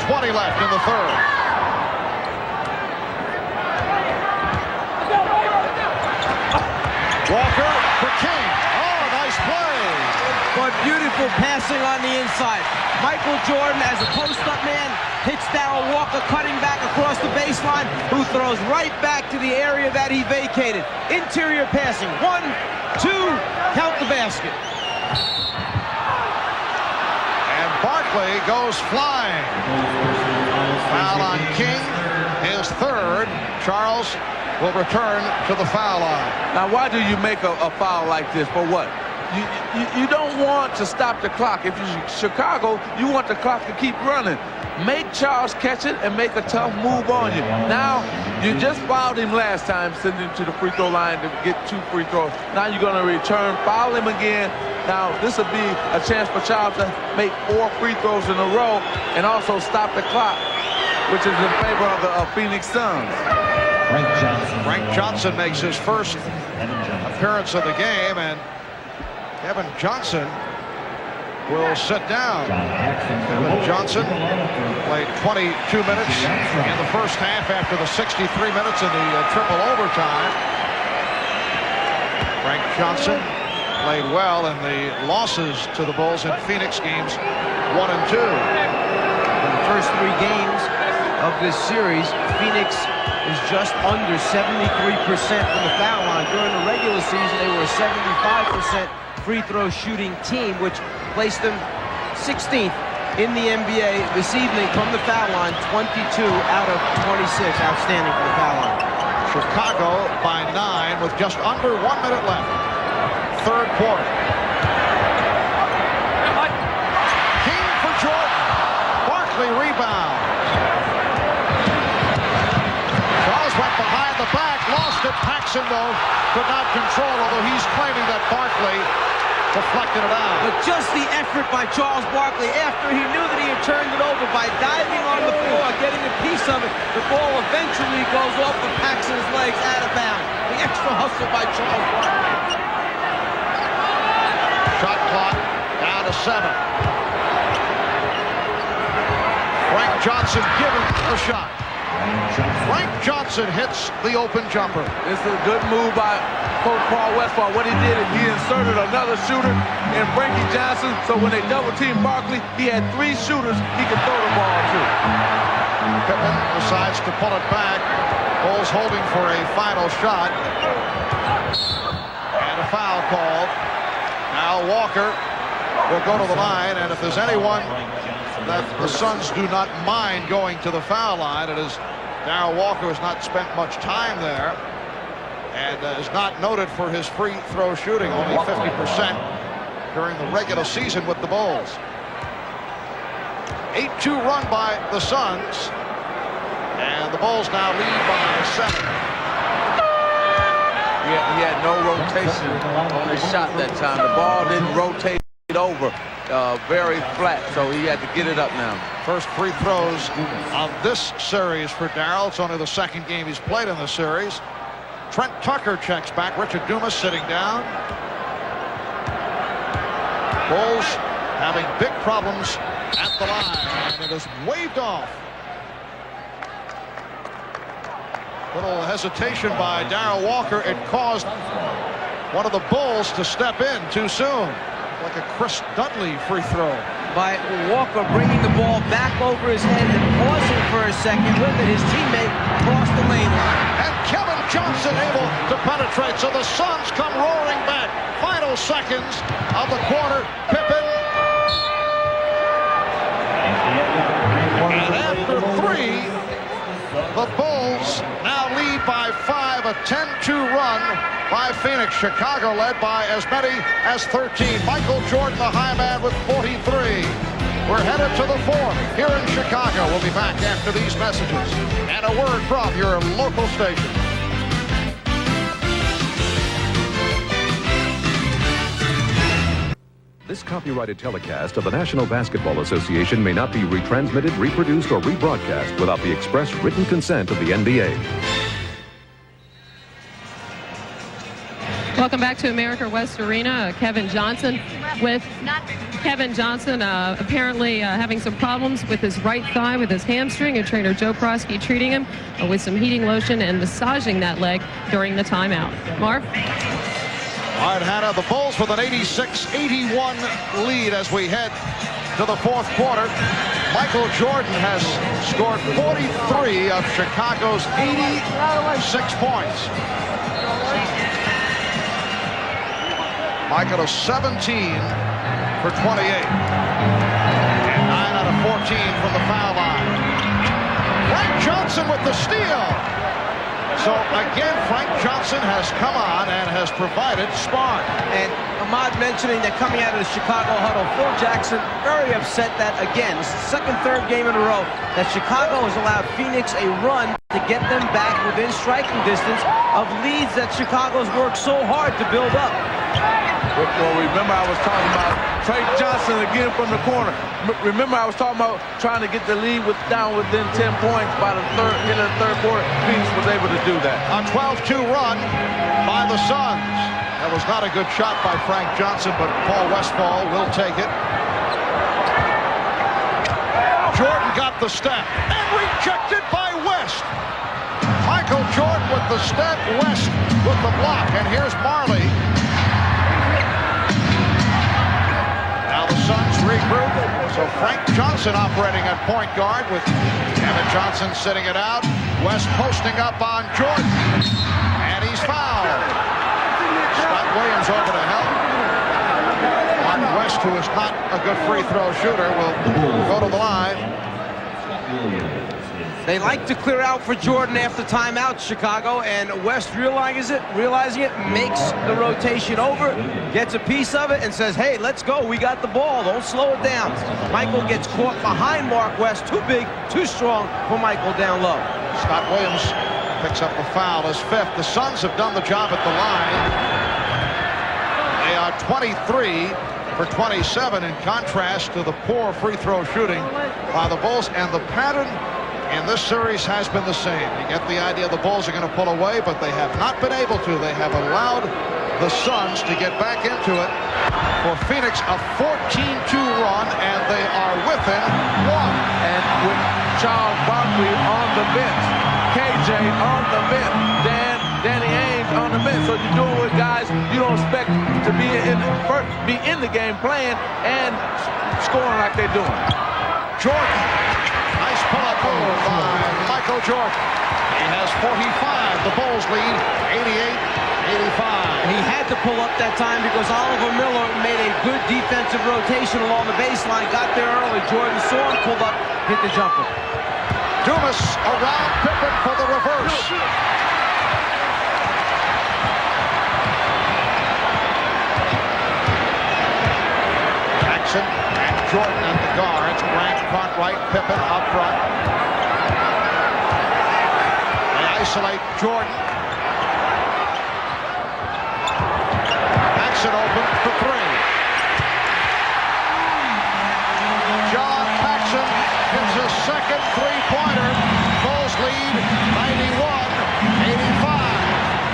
S3: 1:20 left in the third. Walker for King. Oh, nice play.
S4: But beautiful passing on the inside. Michael Jordan, as a post-up man, hits Darrell Walker cutting back across the baseline, who throws right back to the area that he vacated. Interior passing. 1, 2, count the basket.
S3: And Barkley goes flying. Foul on King, his third. Charles will return to the foul line.
S5: Now, why do you make a foul like this? For what? You don't want to stop the clock. If you're Chicago, you want the clock to keep running. Make Charles catch it and make a tough move on you. Now, you just fouled him last time, sending him to the free throw line to get 2 free throws. Now you're going to return, foul him again. Now, this will be a chance for Charles to make 4 free throws in a row and also stop the clock, which is in favor of the Phoenix Suns.
S3: Frank Johnson makes his first appearance of the game, and Kevin Johnson will sit down. Kevin Johnson played 22 minutes in the first half after the 63 minutes in the triple overtime. Frank Johnson played well in the losses to the Bulls in Phoenix games 1 and 2.
S4: In the first 3 games of this series, Phoenix is just under 73% from the foul line. During the regular season, they were a 75% free throw shooting team, which placed them 16th in the NBA this evening from the foul line, 22 out of 26. Outstanding for the foul line.
S3: Chicago by 9 with just under 1 minute left. Third quarter. King for Jordan. Barkley rebound. Charles went behind the back, lost it. Paxson, though, could not control, although he's claiming that Barkley deflected it out.
S4: But just the effort by Charles Barkley after he knew that he had turned it over by diving on the floor, getting a piece piece of it. The ball eventually goes off of Paxson's legs out of bounds. The extra hustle by Charles Barkley.
S3: Shot clock down to 7. Frank Johnson given a shot. Frank Johnson hits the open jumper.
S5: This is a good move by Coach Paul Westphal. What he did is he inserted another shooter in Frankie Johnson, so when they double-teamed Barkley, he had 3 shooters he could throw the ball to.
S3: Pippen decides to pull it back. Bulls holding for a final shot. And a foul called. Now Walker will go to the line, and if there's anyone that the Suns do not mind going to the foul line, it is Darrell Walker, has not spent much time there and is not noted for his free throw shooting, only 50% during the regular season with the Bulls. 8-2 run by the Suns, and the Bulls now lead by 7.
S5: He had no rotation on his shot that time. The ball didn't rotate over. Very flat, so he had to get it up now.
S3: First free throws of this series for Darrell. It's only the second game he's played in the series. Trent Tucker checks back. Richard Dumas sitting down. Bulls having big problems at the line, and it is waved off. Little hesitation by Darrell Walker. It caused one of the Bulls to step in too soon. Like a Chris Dudley free throw.
S4: By Walker bringing the ball back over his head and pausing for a second with it. His teammate across the lane line.
S3: And Kevin Johnson able to penetrate. So the Suns come roaring back. Final seconds of the quarter. Pippen. And after 3, the Bulls now lead by 5, a 10-2 run by Phoenix. Chicago led by as many as 13. Michael Jordan, the high man, with 43. We're headed to the 4th here in Chicago. We'll be back after these messages and a word from your local station.
S7: This copyrighted telecast of the National Basketball Association may not be retransmitted, reproduced, or rebroadcast without the express written consent of the NBA.
S8: Welcome back to America West Arena. Kevin Johnson apparently having some problems with his right thigh with his hamstring, and trainer Joe Prosky treating him with some heating lotion and massaging that leg during the timeout. Marv?
S3: All right, Hannah, the Bulls with an 86-81 lead as we head to the 4th quarter. Michael Jordan has scored 43 of Chicago's 86 points. Michael is 17 for 28. And 9 out of 14 from the foul line. Frank Johnson with the steal. So again, Frank Johnson has come on and has provided spark.
S4: And Ahmad mentioning that coming out of the Chicago huddle, Phil Jackson very upset that, again, this is the second, third game in a row that Chicago has allowed Phoenix a run to get them back within striking distance of leads that Chicago's worked so hard to build up.
S5: Well, remember I was talking about Trey Johnson again from the corner. Remember I was talking about trying to get the lead down within 10 points by the end of the third quarter. Phoenix was able to do that.
S3: A 12-2 run by the Suns. That was not a good shot by Frank Johnson, but Paul Westphal will take it. Jordan got the step and rejected by West. Michael Jordan with the step, West with the block, and here's Marley. Now the Suns regroup. So Frank Johnson operating at point guard with Kevin Johnson sitting it out. West posting up on Jordan. And he's fouled. Scott Williams over to help. Mark West, who is not a good free throw shooter, will go to the line.
S4: They like to clear out for Jordan after timeout, Chicago, and West realizing it, makes the rotation over, gets a piece of it, and says, hey, let's go. We got the ball. Don't slow it down. Michael gets caught behind Mark West. Too big, too strong for Michael down low.
S3: Scott Williams picks up the foul, his 5th. The Suns have done the job at the line. They are 23 for 27 in contrast to the poor free throw shooting by the Bulls, and the pattern in this series has been the same. You get the idea the Bulls are going to pull away, but they have not been able to. They have allowed the Suns to get back into it. For Phoenix, a 14-2 run, and they are within one.
S5: And with Charles Barkley on the bench, KJ on the bench, Danny Ainge on the bench. So you're doing with guys you don't expect to be in the game playing and scoring like they're doing.
S3: Jordan, nice pull-up move by Michael Jordan. He has 45. The Bulls lead 88-85.
S4: He had to pull up that time because Oliver Miller made a good defensive rotation along the baseline, got there early. Jordan saw him, pulled up, hit the jumper.
S3: Dumas around Pippen for the reverse. Jackson and Jordan at the guards. Grant front right, Pippen up front. They isolate Jordan. Jackson open for three. John Paxson hits a second three-pointer. Bulls lead 91-85.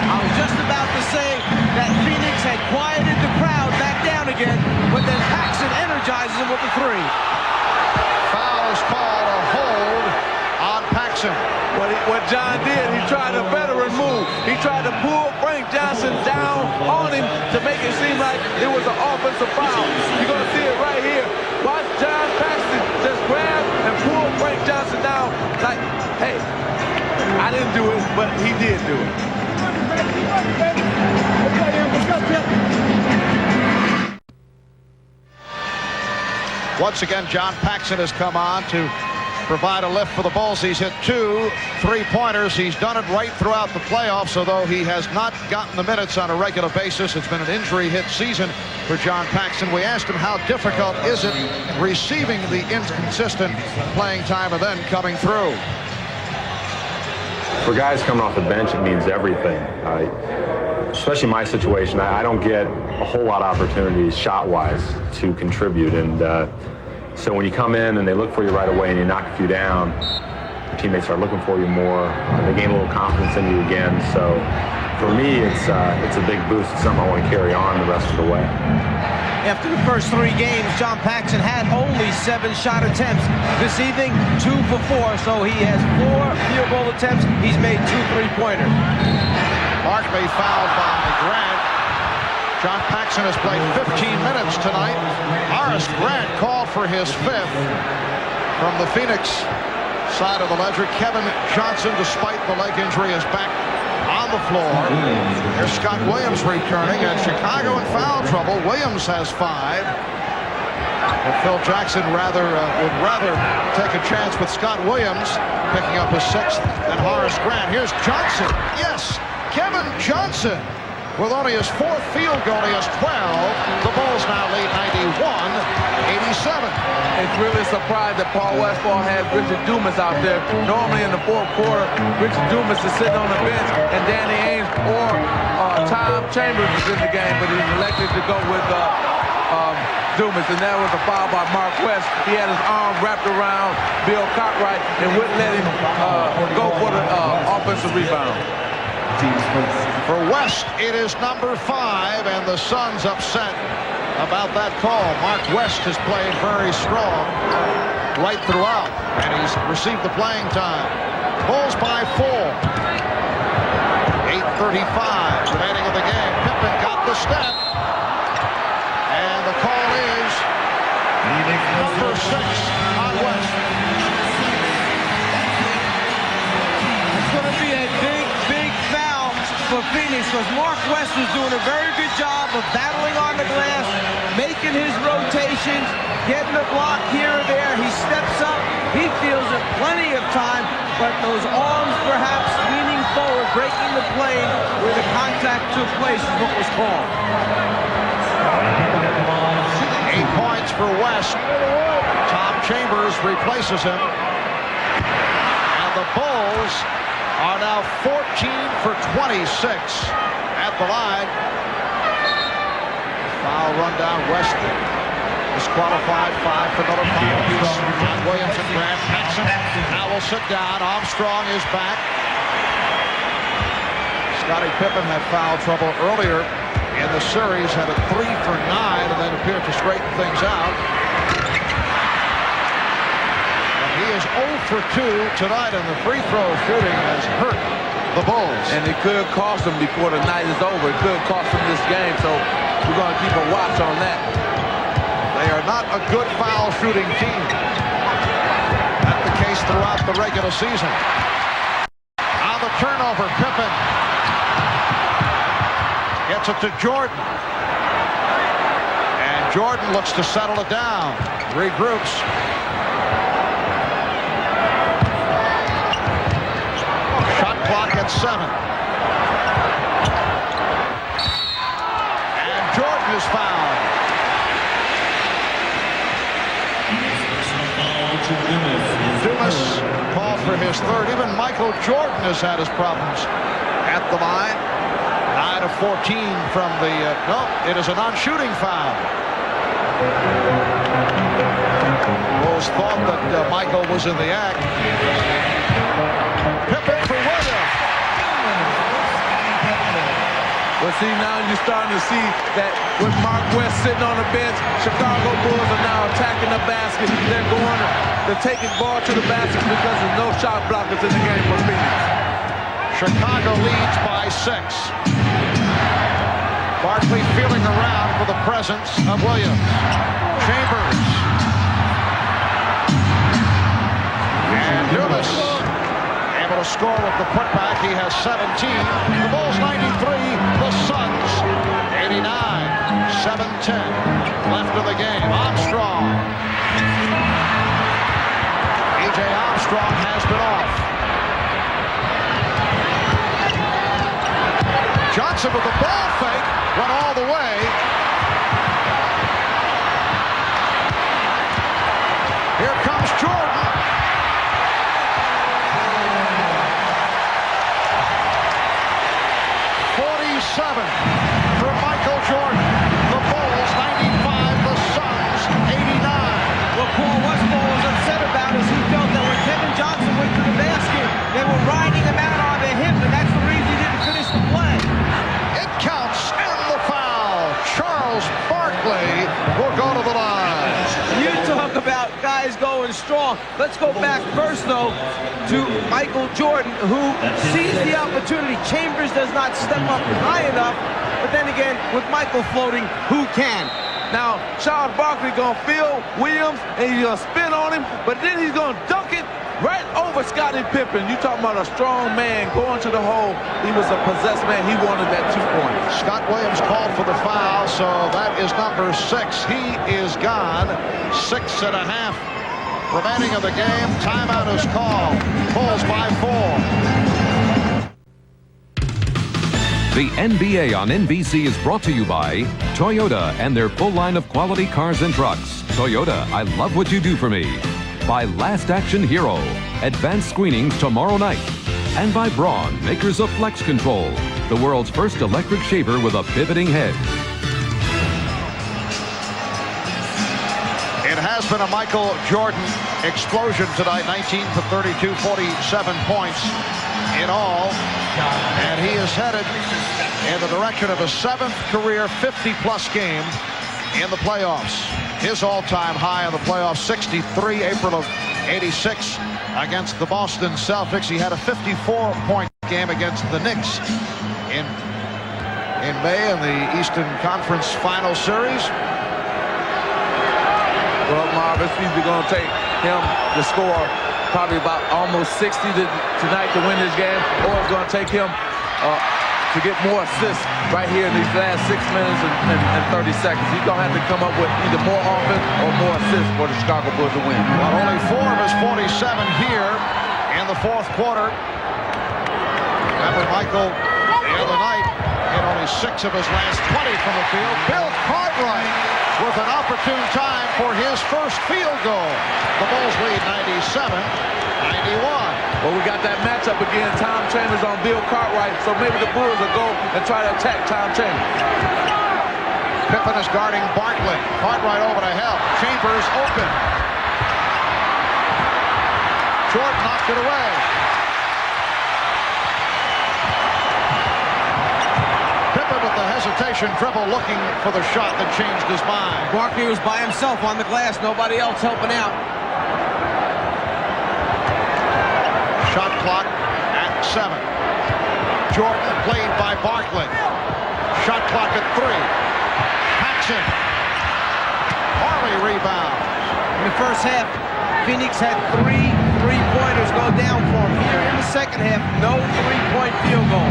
S4: I was just about to say that Phoenix had quieted the crowd back down again, but then Paxson energizes him with the three.
S3: Foul is called, a hold on Paxson.
S5: What John did, he tried a veteran move. He tried to pull Frank Johnson down on him to make it seem like it was an offensive foul. You're going to see it right here. Watch John Paxson just grab and pull Frank Johnson down like, hey, I didn't do it, but he did do it.
S3: Once again, John Paxson has come on to provide a lift for the Bulls. He's hit 2 3-pointers. He's done it right throughout the playoffs, although he has not gotten the minutes on a regular basis. It's been an injury-hit season for John Paxson. We asked him how difficult is it receiving the inconsistent playing time and then coming through.
S12: For guys coming off the bench, it means everything. Especially my situation, I don't get a whole lot of opportunities shot-wise to contribute. And so when you come in and they look for you right away and you knock a few down, your teammates start looking for you more. They gain a little confidence in you again. So for me, it's a big boost. It's something I want to carry on the rest of the way.
S4: After the first 3 games, John Paxson had only 7 shot attempts. This evening, 2 for 4, so he has 4 field goal attempts. He's made 2 3-pointers.
S3: Barkley fouled by Grant. John Paxson has played 15 minutes tonight. Horace Grant called for his 5th. From the Phoenix side of the ledger, Kevin Johnson, despite the leg injury, is back on the floor. Here's Scott Williams returning, and Chicago in foul trouble. Williams has 5. And Phil Jackson would rather take a chance with Scott Williams picking up his 6th than Horace Grant. Here's Johnson. Yes, Kevin Johnson with only his 4th field goal. He has 12. The Bulls now lead 91-87.
S5: It's really a surprise that Paul Westphal has Richard Dumas out there. Normally in the 4th quarter, Richard Dumas is sitting on the bench, and Danny Ainge or Tom Chambers is in the game, but he's elected to go with Dumas, and that was a foul by Mark West. He had his arm wrapped around Bill Cartwright and wouldn't let him go for the offensive rebound.
S3: For West, it is number 5, and the Suns upset about that call. Mark West has played very strong right throughout, and he's received the playing time. Bulls by 4. 8:35 remaining of the game. Pippen got the step, and the call is number 6 on West.
S4: It's going to be a big foul for Phoenix, because Mark West was doing a very good job of battling on the glass, making his rotations, getting a block here or there. He steps up. He feels it plenty of time, but those arms perhaps leaning forward, breaking the plane where the contact took place is what was called.
S3: 8 points for West. Tom Chambers replaces him. And the Bulls are now 14 for 26 at the line. Foul run down West. Disqualified, 5 for another foul piece. John Williams and Grant Paxson now will sit down. Armstrong is back. Scottie Pippen had foul trouble earlier in the series, had a 3 for 9, and then appeared to straighten things out. And he is 0 for 2 tonight, and the free throw shooting has hurt the Bulls.
S5: And it could cost them before the night is over. It could cost them this game, so we're going to keep a watch on that.
S3: They are not a good foul shooting team. That's the case throughout the regular season. On the turnover, Pippen gets it to Jordan. And Jordan looks to settle it down. Regroups. Shot clock at 7. And Jordan is fouled. Dumas called for his third. Even Michael Jordan has had his problems at the line. 9 of 14 from the... no, it is a non-shooting foul. Bulls thought that Michael was in the act. Pippen for Williams.
S5: Well, see, now you're starting to see that with Mark West sitting on the bench, Chicago Bulls are now attacking the basket. They're taking ball to the basket because there's no shot blockers in the game for Phoenix.
S3: Chicago leads by 6. Barkley feeling around for the presence of Williams. Chambers. And Dumas able to score with the putback. He has 17. The Bulls 93. The Suns 89. 7:10 left in the game. Armstrong. E.J. Armstrong has been off. Johnson with the ball fake. Went all the way. Here comes Jordan. For Michael Jordan. The Bulls 95, the Suns 89.
S4: What Paul Westphal was upset about is he felt that when Kevin Johnson went to the basket, they were riding him out on their hip, and that's the reason he didn't finish the play.
S3: It counts, and the foul. Charles Barkley will go to the line.
S4: You talk about guys going strong. Let's go back first, though, to Michael Jordan, who sees the opportunity. Chambers does not step up high enough, but then again, with Michael floating, who can?
S5: Now, Charles Barkley going to feel Williams, and he's going to spin on him, but then he's going to dunk it right over Scottie Pippen. You talking about a strong man going to the hole. He was a possessed man. He wanted that 2 points.
S3: Scott Williams called for the foul, so that is number 6. He is gone. 6.5 remaining of the game. Timeout is called. Bulls by 4.
S7: The NBA on NBC is brought to you by Toyota and their full line of quality cars and trucks. Toyota, I love what you do for me. By Last Action Hero, advanced screenings tomorrow night. And by Braun, makers of Flex Control, the world's first electric shaver with a pivoting head.
S3: It has been a Michael Jordan explosion tonight. 19 for 32, 47 points in all. And he is headed in the direction of a 7th career 50-plus game in the playoffs. His all-time high in the playoffs, 63, April of 86 against the Boston Celtics. He had a 54-point game against the Knicks in May in the Eastern Conference Final Series.
S5: Well, Marv, it's either going to take him to score probably about almost 60 tonight to win this game, or it's going to take him to get more assists right here in these last 6 minutes and 30 seconds. He's going to have to come up with either more offense or more assists for the Chicago Bulls to win.
S3: Well, only 4 of his 47 here in the 4th quarter. Remember, Michael, the other night, hit only 6 of his last 20 from the field. Bill Cartwright with an opportune time for his first field goal. The Bulls lead 97-91.
S5: Well, we got that matchup again. Tom Chambers on Bill Cartwright, so maybe the Bulls will go and try to attack Tom Chambers.
S3: Pippen is guarding Barkley. Cartwright over to help. Chambers open. Jordan knocked it away. Pippen with the hesitation dribble looking for the shot that changed his mind.
S4: Barkley was by himself on the glass. Nobody else helping out.
S3: Shot clock at 7. Jordan played by Barkley. Shot clock at 3. Paxson. Marley rebounds.
S4: In the first half, Phoenix had 3 3-pointers go down for him. Here in the second half, no 3-point field goal.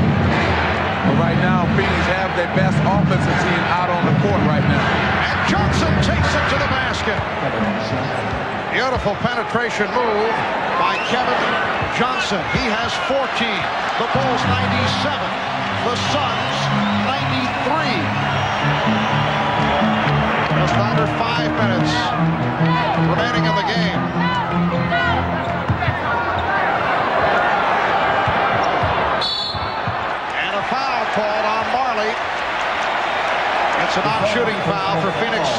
S5: But right now, Phoenix have their best offensive team out on the court right now.
S3: And Johnson takes it to the basket. Beautiful penetration move by Kevin Johnson. He has 14. The Bulls 97. The Suns 93. Just under 5 minutes remaining in the game. And a foul called on Marley. It's a non-shooting foul for Phoenix,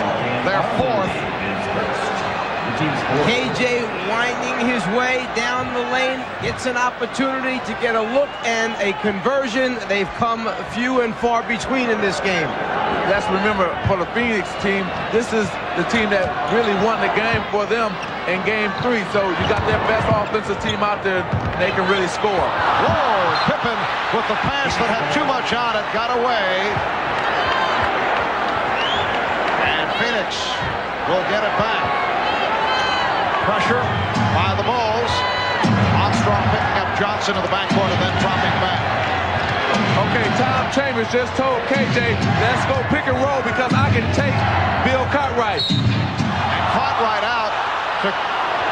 S3: their 4th.
S4: KJ winding his way down the lane, gets an opportunity to get a look and a conversion. They've come few and far between in this game.
S5: Let's remember, for the Phoenix team, this is the team that really won the game for them in Game 3. So you got their best offensive team out there, they can really score.
S3: Whoa, Pippen with the pass that had too much on it, got away. And Phoenix will get it back. Pressure by the Bulls. Armstrong picking up Johnson in the backcourt and then dropping back.
S5: Okay, Tom Chambers just told KJ, let's go pick and roll because I can take Bill Cartwright.
S3: And Cartwright out to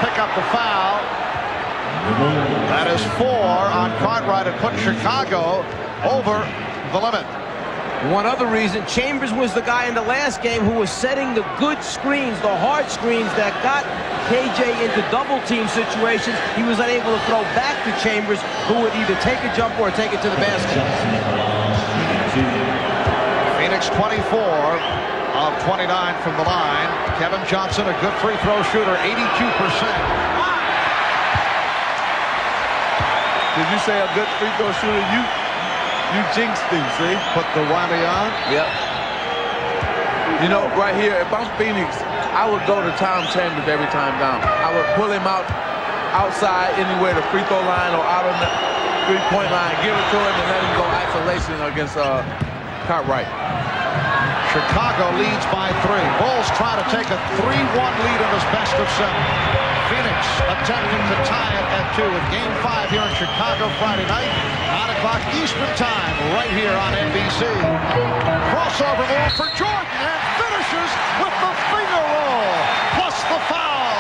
S3: pick up the foul. That is 4 on Cartwright and put Chicago over the limit.
S4: One other reason, Chambers was the guy in the last game who was setting the good screens, the hard screens that got KJ into double team situations. He was unable to throw back to Chambers, who would either take a jump or take it to the basket.
S3: Phoenix 24 of 29 from the line. Kevin Johnson, a good free throw shooter, 82%.
S5: Did you say a good free throw shooter? You jinxed him, see?
S3: Put the whammy on?
S5: Yep. You know, right here, if I'm Phoenix, I would go to Tom Chambers every time down. I would pull him out outside anywhere, the free throw line or out on the three-point line, give it to him and let him go isolation against Cartwright.
S3: Chicago leads by 3. Bulls try to take a 3-1 lead in this best of 7. Phoenix attempting to tie it at 2 in Game 5 here in Chicago Friday night. 9 o'clock Eastern Time right here on NBC. Crossover move for Jordan and finishes with the finger roll plus the foul.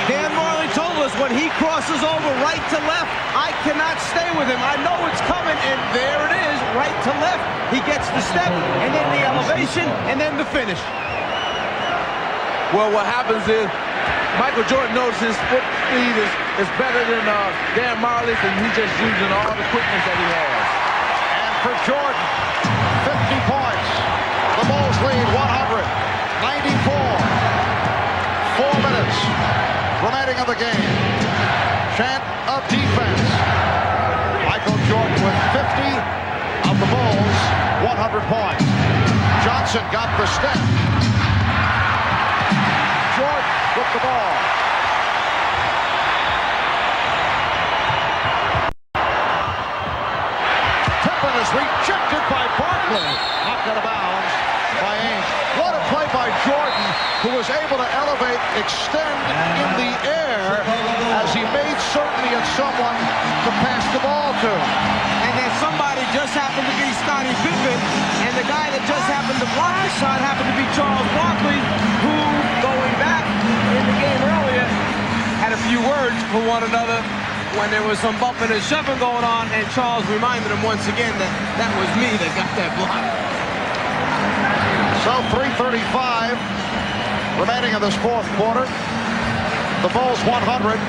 S4: Dan Marley told us when he crosses over right to left, I cannot stay with him. I know it's coming, and there it is, right to left. He gets the step, and then the elevation, and then the finish.
S5: Well, what happens is Michael Jordan knows his foot speed is better than Dan Marley's, and he's just using all the quickness that he has.
S3: And for Jordan, 50 points. The Bulls lead 100-94. 4 minutes remaining in the game. Chant of defense. Michael Jordan with 50 of the Bulls, 100 points. Johnson got the step. Jordan with the ball. Pippen is rejected by Barkley. Knocked out of bounds by Ainge. What a play by Jordan, who was able to elevate, extend in the air as he made certain he had someone to pass the ball to.
S4: And then somebody just happened to be Scottie Pippen, and the guy that just happened to block the shot happened to be Charles Barkley, who, going back in the game earlier, had a few words for one another when there was some bumping and shoving going on, and Charles reminded him once again that that was me that got that block.
S3: So 3:35 remaining in this 4th quarter. The Bulls 100,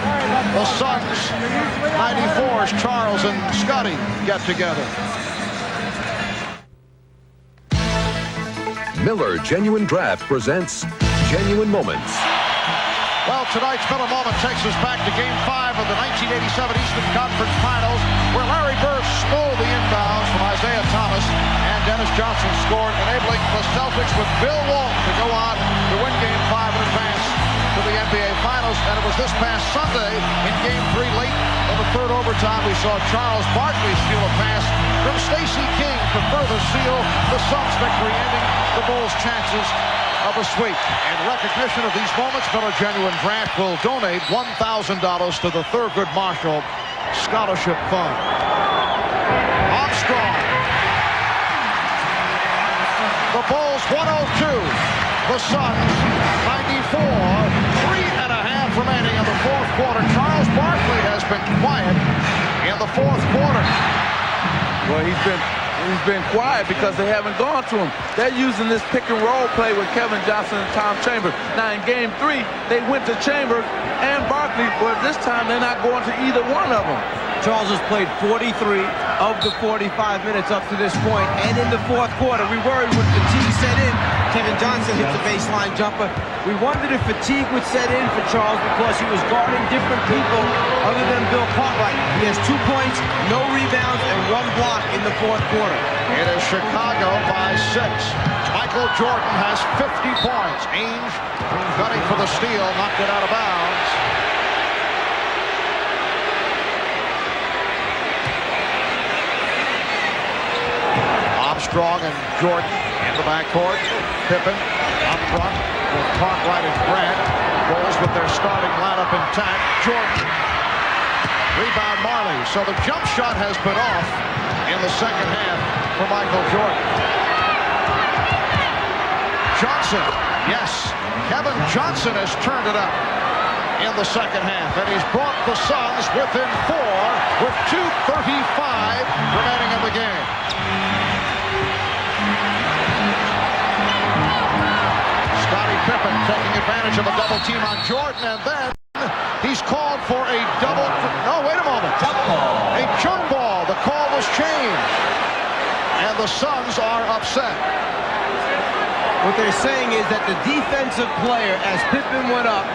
S3: the Suns 94 as Charles and Scottie get together.
S7: Miller Genuine Draft presents Genuine Moments.
S3: Well, tonight's Miller Moment takes us back to Game 5 of the 1987 Eastern Conference Finals, where Larry Bird stole the inbounds from Isaiah Thomas, and Dennis Johnson scored, enabling the Celtics with Bill Walton to go on to win Game 5 and advance to the NBA Finals. And it was this past Sunday in Game 3, late in the third overtime, we saw Charles Barkley steal a pass from Stacey King to further seal the Suns' victory, ending the Bulls' chances of a sweep. In recognition of these moments, Miller Genuine Draft will donate $1,000 to the Thurgood Marshall Scholarship Fund. Armstrong. The Bulls 102. The Suns 94. 3.5 remaining in the fourth quarter. Charles Barkley has been quiet in the fourth quarter.
S5: Well, he's been quiet because they haven't gone to him. They're using this pick and roll play with Kevin Johnson and Tom Chambers. Now in Game 3, they went to Chambers and Barkley, but this time they're not going to either one of them.
S4: Charles has played 43 of the 45 minutes up to this point, and in the fourth quarter, we worried when fatigue set in. Kevin Johnson hits a baseline jumper. We wondered if fatigue would set in for Charles because he was guarding different people other than Bill Cartwright. He has 2 points, no rebounds, and 1 block in the fourth quarter.
S3: It is Chicago by 6. Michael Jordan has 50 points. Ainge gunning for the steal, knocked it out of bounds. Armstrong and Jordan in the backcourt. Pippen up front with Cartwright and Grant. Bulls with their starting lineup intact. Jordan. Rebound Marley. So the jump shot has been off in the second half for Michael Jordan. Johnson. Yes. Kevin Johnson has turned it up in the second half, and he's brought the Suns within 4 with 2:35 remaining in the game. Scottie Pippen taking advantage of a double team on Jordan, and then he's called for a double. No, wait a moment. A jump ball. The call was changed, and the Suns are upset.
S4: What they're saying is that the defensive player, as Pippen went up,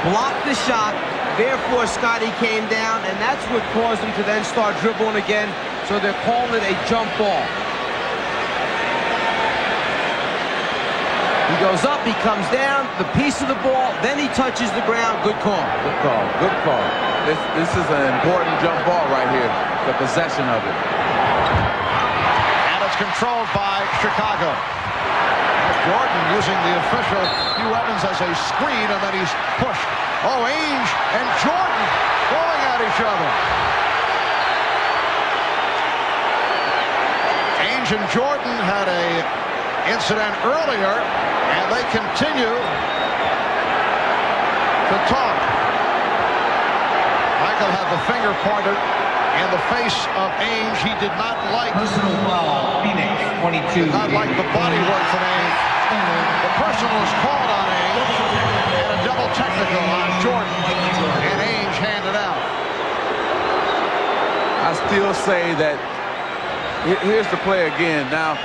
S4: blocked the shot. Therefore, Scottie came down, and that's what caused him to then start dribbling again. So they're calling it a jump ball. He goes up, he comes down, the piece of the ball, then he touches the ground. Good call.
S5: Good call. Good call. This is an important jump ball right here, the possession of it.
S3: And it's controlled by Chicago. Jordan using the official Hugh Evans as a screen, and then he's pushed. Oh, Ainge and Jordan going at each other. Ainge and Jordan had a incident earlier, and they continue to talk. Michael had the finger pointed in the face of Ainge. He did not like
S13: personal foul, Phoenix 22.
S3: Did not like the body work from Ainge. The personal was called on Ainge, and a double technical on Jordan, and Ainge handed out.
S5: I still say that here's the play again. Now,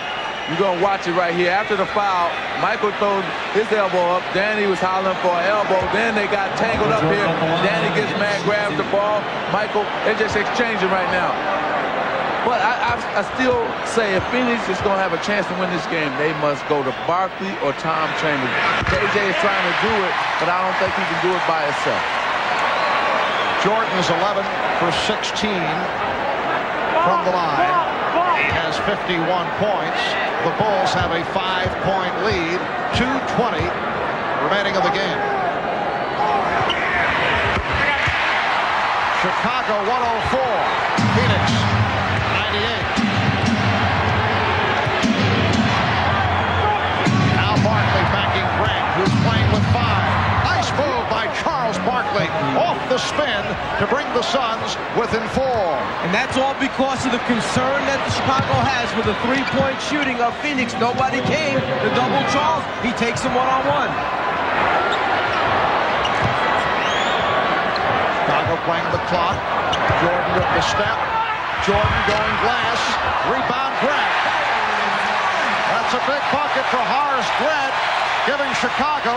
S5: you're going to watch it right here. After the foul, Michael throws his elbow up. Danny was hollering for an elbow. Then they got tangled up here. Danny gets mad, grabs the ball. Michael, they're just exchanging right now. But I still say if Phoenix is going to have a chance to win this game, they must go to Barkley or Tom Chambers. KJ is trying to do it, but I don't think he can do it by himself.
S3: Jordan is 11 for 16 from the line. He has 51 points. The Bulls have a 5-point lead. 2:20 remaining in the game. Chicago 104. Phoenix 98. Now Barkley backing Grant, who's playing with 5. Nice move by Charles Barkley off the spin to bring the Suns within 4.
S4: And that's all because of the concern that Chicago has with the three-point shooting of Phoenix. Nobody came to double Charles. He takes him one-on-one.
S3: Chicago playing the clock. Jordan with the step. Jordan going glass. Rebound Grant. That's a big bucket for Horace Grant, giving Chicago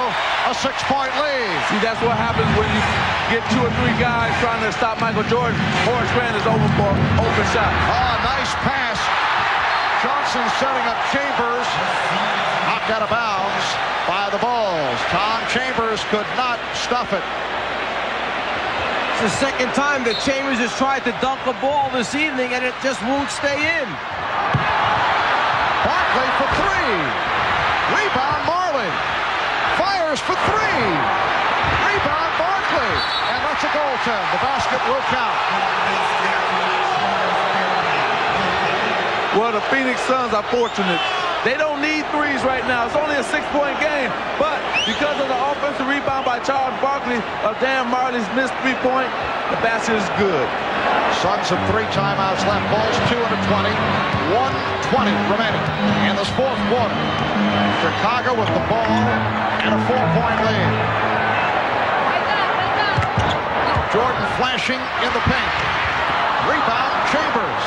S3: a 6-point lead.
S5: See, that's what happens when you get 2 or 3 guys trying to stop Michael Jordan. Horace Grant is over for open shot.
S3: Oh, nice pass. Johnson setting up Chambers. Knocked out of bounds by the Bulls. Tom Chambers could not stuff it.
S4: It's the second time that Chambers has tried to dunk a ball this evening, and it just won't stay in.
S3: Barkley for 3. Rebound Marley. Fires for 3. Rebound Barkley. And that's a goaltend. The basket will count.
S5: Well, the Phoenix Suns are fortunate. They don't need threes right now. It's only a 6-point game. But because of the offensive rebound by Charles Barkley of Dan Marley's missed 3-point, the basket is good.
S3: Suns have 3 timeouts left. Bulls 2 and a 20. 1:20 remaining in this 4th quarter. Chicago with the ball and a 4-point lead. Jordan flashing in the paint. Rebound Chambers.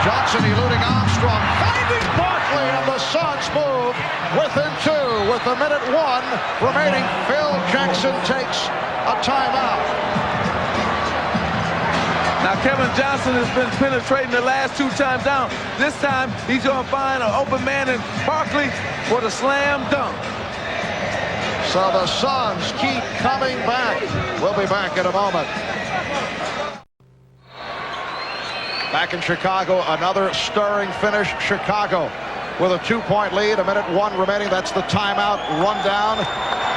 S3: Johnson eluding Armstrong, finding Barkley, and the Suns move within 2 with 1:01 remaining. Phil Jackson takes a timeout.
S5: Now, Kevin Johnson has been penetrating the last 2 times down. This time, he's going to find an open man in Barkley for the slam dunk.
S3: So the Suns keep coming back. We'll be back in a moment. Back in Chicago, another stirring finish. Chicago with a 2-point lead, 1:01 remaining. That's the timeout rundown.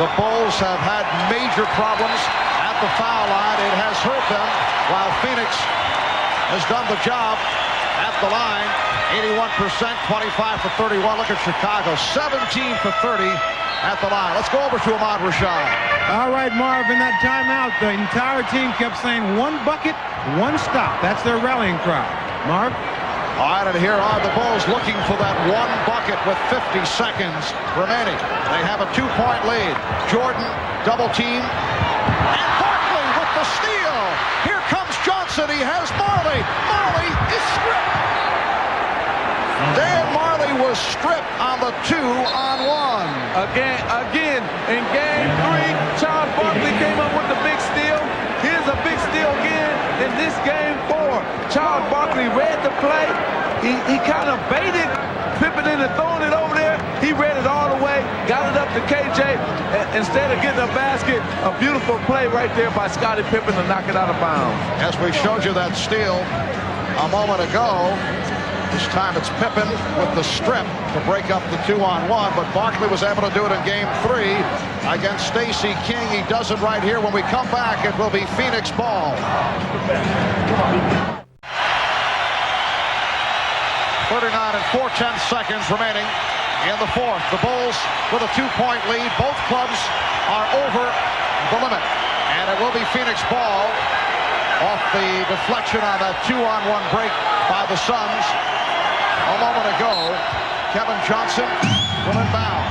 S3: The Bulls have had major problems at the foul line. It has hurt them, while Phoenix has done the job at the line. 81%, 25 for 31. Look at Chicago, 17 for 30 at the line. Let's go over to Ahmad Rashad.
S14: All right, Marv, in that timeout, the entire team kept saying 1 bucket, 1 stop. That's their rallying cry. Marv?
S3: All right, and here are the Bulls looking for that 1 bucket with 50 seconds remaining. They have a 2-point lead. Jordan, double team. And Barkley with the steal. Here comes Johnson. He has Marley. Marley is stripped. Dan Marley was stripped on the 2-on-1.
S5: Again, in game 3, Charles Barkley came up with the big steal. Here's a big steal again in this game 4. Charles Barkley read the play. He kind of baited Pippen into throwing it over there. He read it all the way, got it up to KJ. Instead of getting a basket, a beautiful play right there by Scottie Pippen to knock it out of bounds.
S3: As we showed you that steal a moment ago, this time it's Pippen with the strip to break up the 2-on-1, but Barkley was able to do it in game 3 against Stacey King. He does it right here. When we come back, it will be Phoenix ball. 39 and 4/10 seconds remaining in the 4th. The Bulls with a 2-point lead. Both clubs are over the limit, and it will be Phoenix ball off the deflection on that 2-on-1 break by the Suns. A moment ago, Kevin Johnson will inbound.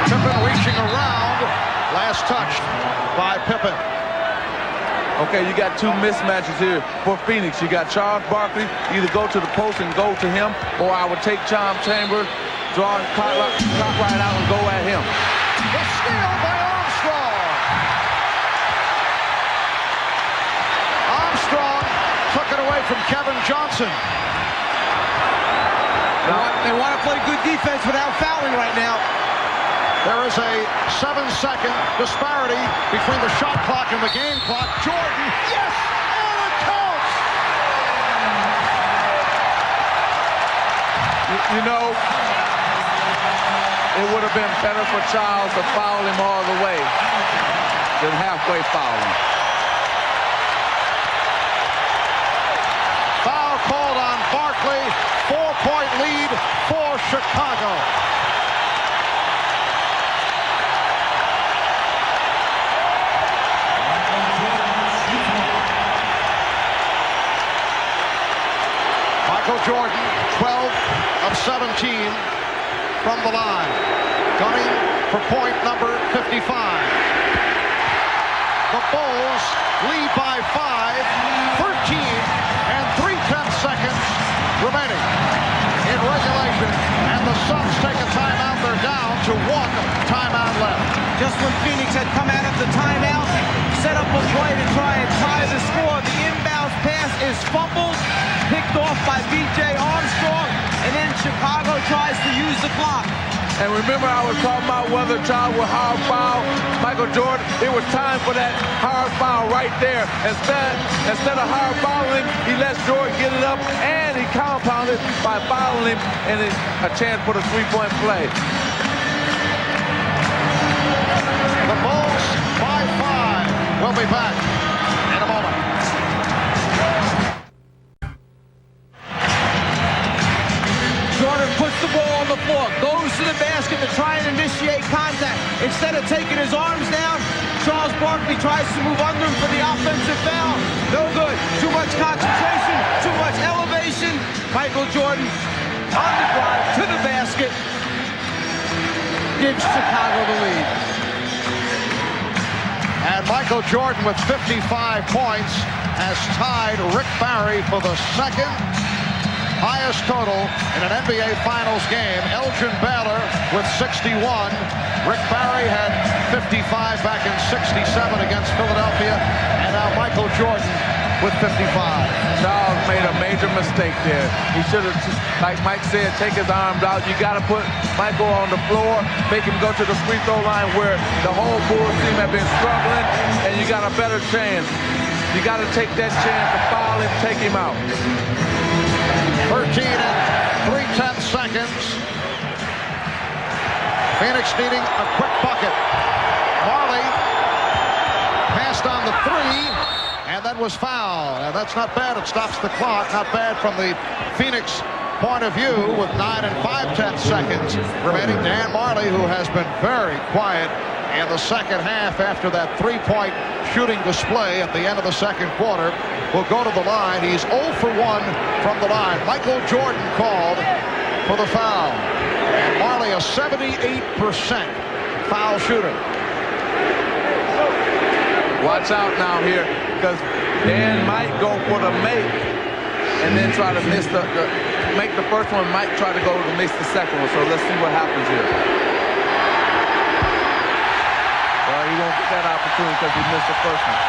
S3: Pippen reaching around. Last touched by Pippen.
S5: Okay, you got 2 mismatches here for Phoenix. You got Charles Barkley, either go to the post and go to him, or I would take Tom Chambers, draw clock right out and go at him.
S3: The steal by Armstrong. Armstrong took it away from Kevin Johnson.
S4: They want to play good defense without fouling right now.
S3: There is a 7-second disparity between the shot clock and the game clock. Jordan, yes, and it counts.
S5: You know, it would have been better for Charles to foul him all the way than halfway fouling.
S3: Foul called on Barkley. 4-point lead for Chicago. Michael Jordan, 12 of 17 from the line. Gunning for point number 55. The Bulls lead by 5, 13 and 3/10 seconds remaining in regulation. And the Suns take a timeout. They're down to 1 timeout left.
S4: Just when Phoenix had come out of the timeout, set up a play to try and tie the score. The inbound pass is fumbled, picked off by B.J. Armstrong, and then Chicago tries to use the clock.
S5: And remember, I was talking about whether Child would hard foul Michael Jordan. It was time for that hard foul right there. Instead of hard fouling, he lets Jordan get it up, and he compounded by fouling him, and a chance for the three-point play.
S3: The Bulls by 5. We'll be back in a moment.
S4: Jordan puts the ball on the floor, goes to the basket to try and initiate contact. Instead of taking his arms down, Charles Barkley tries to move under him for the offensive foul. No good. Too much concentration, too much elevation. Michael Jordan on the drive to the basket gives Chicago the lead.
S3: And Michael Jordan with 55 points has tied Rick Barry for the second highest total in an NBA Finals game. Elgin Baylor with 61. Rick Barry had 55 back in 67 against Philadelphia. And now Michael Jordan with 55.
S5: Charles made a major mistake there. He should have, like Mike said, take his arms out. You got to put Michael on the floor, make him go to the free throw line where the whole Bulls team have been struggling, and you got a better chance. You got to take that chance to foul him, take him out.
S3: 13 and 3/10 seconds. Phoenix needing a quick bucket. Marley passed on the 3 and then was fouled. And that's not bad. It stops the clock. Not bad from the Phoenix point of view with 9 and 5/10 seconds remaining. Dan Marley, who has been very quiet in the second half after that three-point shooting display at the end of the second quarter, will go to the line. He's 0 for 1 from the line. Michael Jordan called for the foul. And Marley, a 78% foul shooter.
S5: Watch out now here, because Dan might go for the make and then try to miss make the first one, might try to go to miss the second one. So let's see what happens here. Well, he won't get that opportunity because he missed the first one.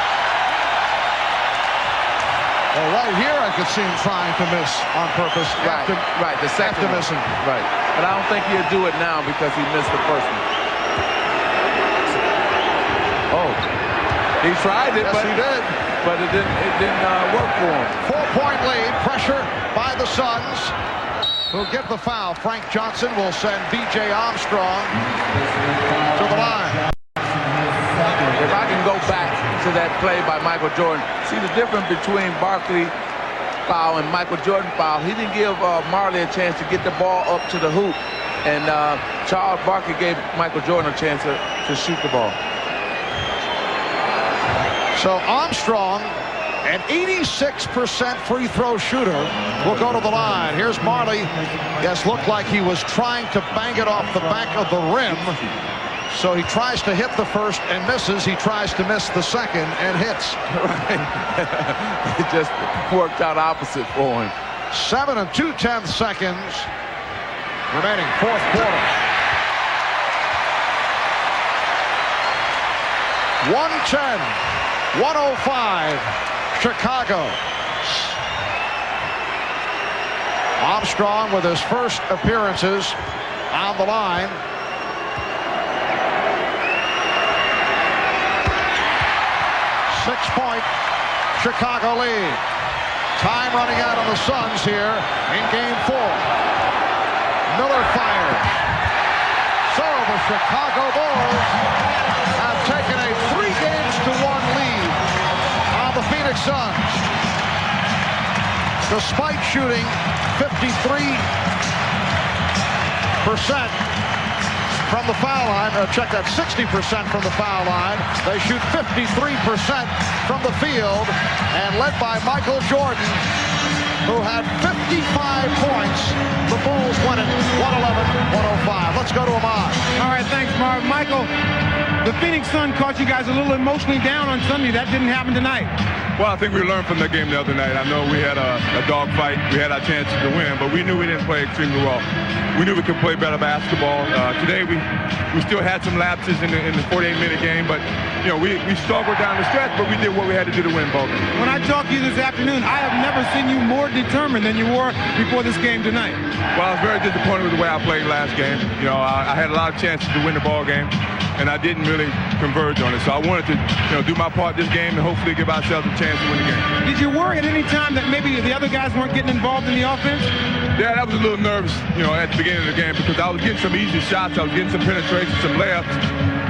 S3: Well, right here I could see him trying to miss on purpose.
S5: Right, the second
S3: after missing.
S5: Right, but I don't think he'll do it now because he missed the first one. Oh, he tried it,
S3: yes,
S5: but
S3: he did.
S5: But it didn't work for him.
S3: 4-point lead, pressure by the Suns, who'll get the foul. Frank Johnson will send B.J. Armstrong to the line.
S5: If I can go back to that play by Michael Jordan, see the difference between Barkley foul and Michael Jordan foul. He didn't give Marley a chance to get the ball up to the hoop, and Charles Barkley gave Michael Jordan a chance to shoot the ball.
S3: So Armstrong, an 86% free throw shooter, will go to the line. Here's Marley. Yes, looked like he was trying to bang it off the back of the rim. So he tries to hit the first and misses. He tries to miss the second and hits.
S5: Right. It just worked out opposite for him.
S3: 7 and 2/10 seconds remaining, fourth quarter. 110, 105, Chicago. Armstrong with his first appearances on the line. Six-point Chicago lead. Time running out on the Suns here in game 4. Miller fires. So the Chicago Bulls have taken a 3-1 lead on the Phoenix Suns. Despite shooting 53% from the foul line, check that, 60% from the foul line. They shoot 53% from the field, and led by Michael Jordan, who had 55 points. The Bulls win it 111-105. Let's go to Ahmad.
S14: All right, thanks, Marv. Michael, the Phoenix Sun caught you guys a little emotionally down on Sunday. That didn't happen tonight.
S15: Well, I think we learned from that game the other night. I know we had a dog fight. We had our chances to win, but we knew we didn't play extremely well. We knew we could play better basketball. Today, we still had some lapses in the 48-minute game, but you know, we struggled down the stretch, but we did what we had to do to win both.
S14: When I talked to you this afternoon, I have never seen you more determined than you were before this game tonight.
S15: Well, I was very disappointed with the way I played last game. You know, I had a lot of chances to win the ball game, and I didn't really converge on it. So I wanted to, do my part this game and hopefully give ourselves a chance to win the game.
S14: Did you worry at any time that maybe the other guys weren't getting involved in the offense?
S15: Yeah, I was a little nervous, at the beginning of the game because I was getting some easy shots. I was getting some penetration, some layups,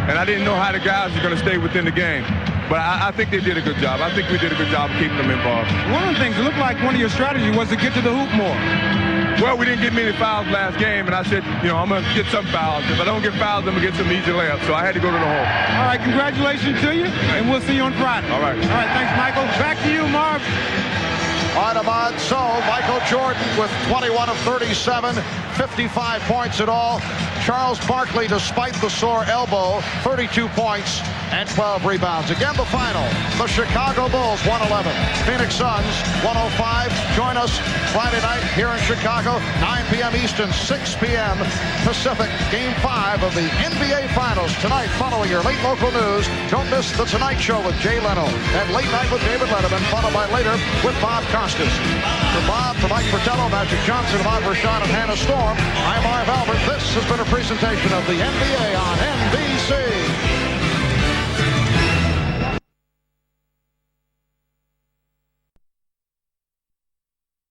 S15: and I didn't know how the guys were going to stay within the game. But I think they did a good job. I think we did a good job of keeping them involved.
S14: One of the things, it looked like one of your strategies was to get to the hoop more.
S15: Well, we didn't get many fouls last game, and I said, I'm going to get some fouls. If I don't get fouls, I'm going to get some easy layups. So I had to go to the hole.
S14: All right, congratulations to you, and we'll see you on Friday.
S15: All right.
S14: All right, thanks, Michael. Back to you, Marv.
S3: Audemars, so Michael Jordan with 21 of 37, 55 points in all. Charles Barkley, despite the sore elbow, 32 points and 12 rebounds. Again, the final, the Chicago Bulls 111, Phoenix Suns 105. Join us Friday night here in Chicago, 9 p.m. Eastern, 6 p.m. Pacific. Game 5 of the NBA Finals tonight following your late local news. Don't miss The Tonight Show with Jay Leno and Late Night with David Letterman, followed by Later with Bob Costas. For Bob, for Mike Fratello, Magic Johnson, Bob Rashad, and Hannah Storm, I'm Marv Albert. This has been a presentation of the NBA on NBC.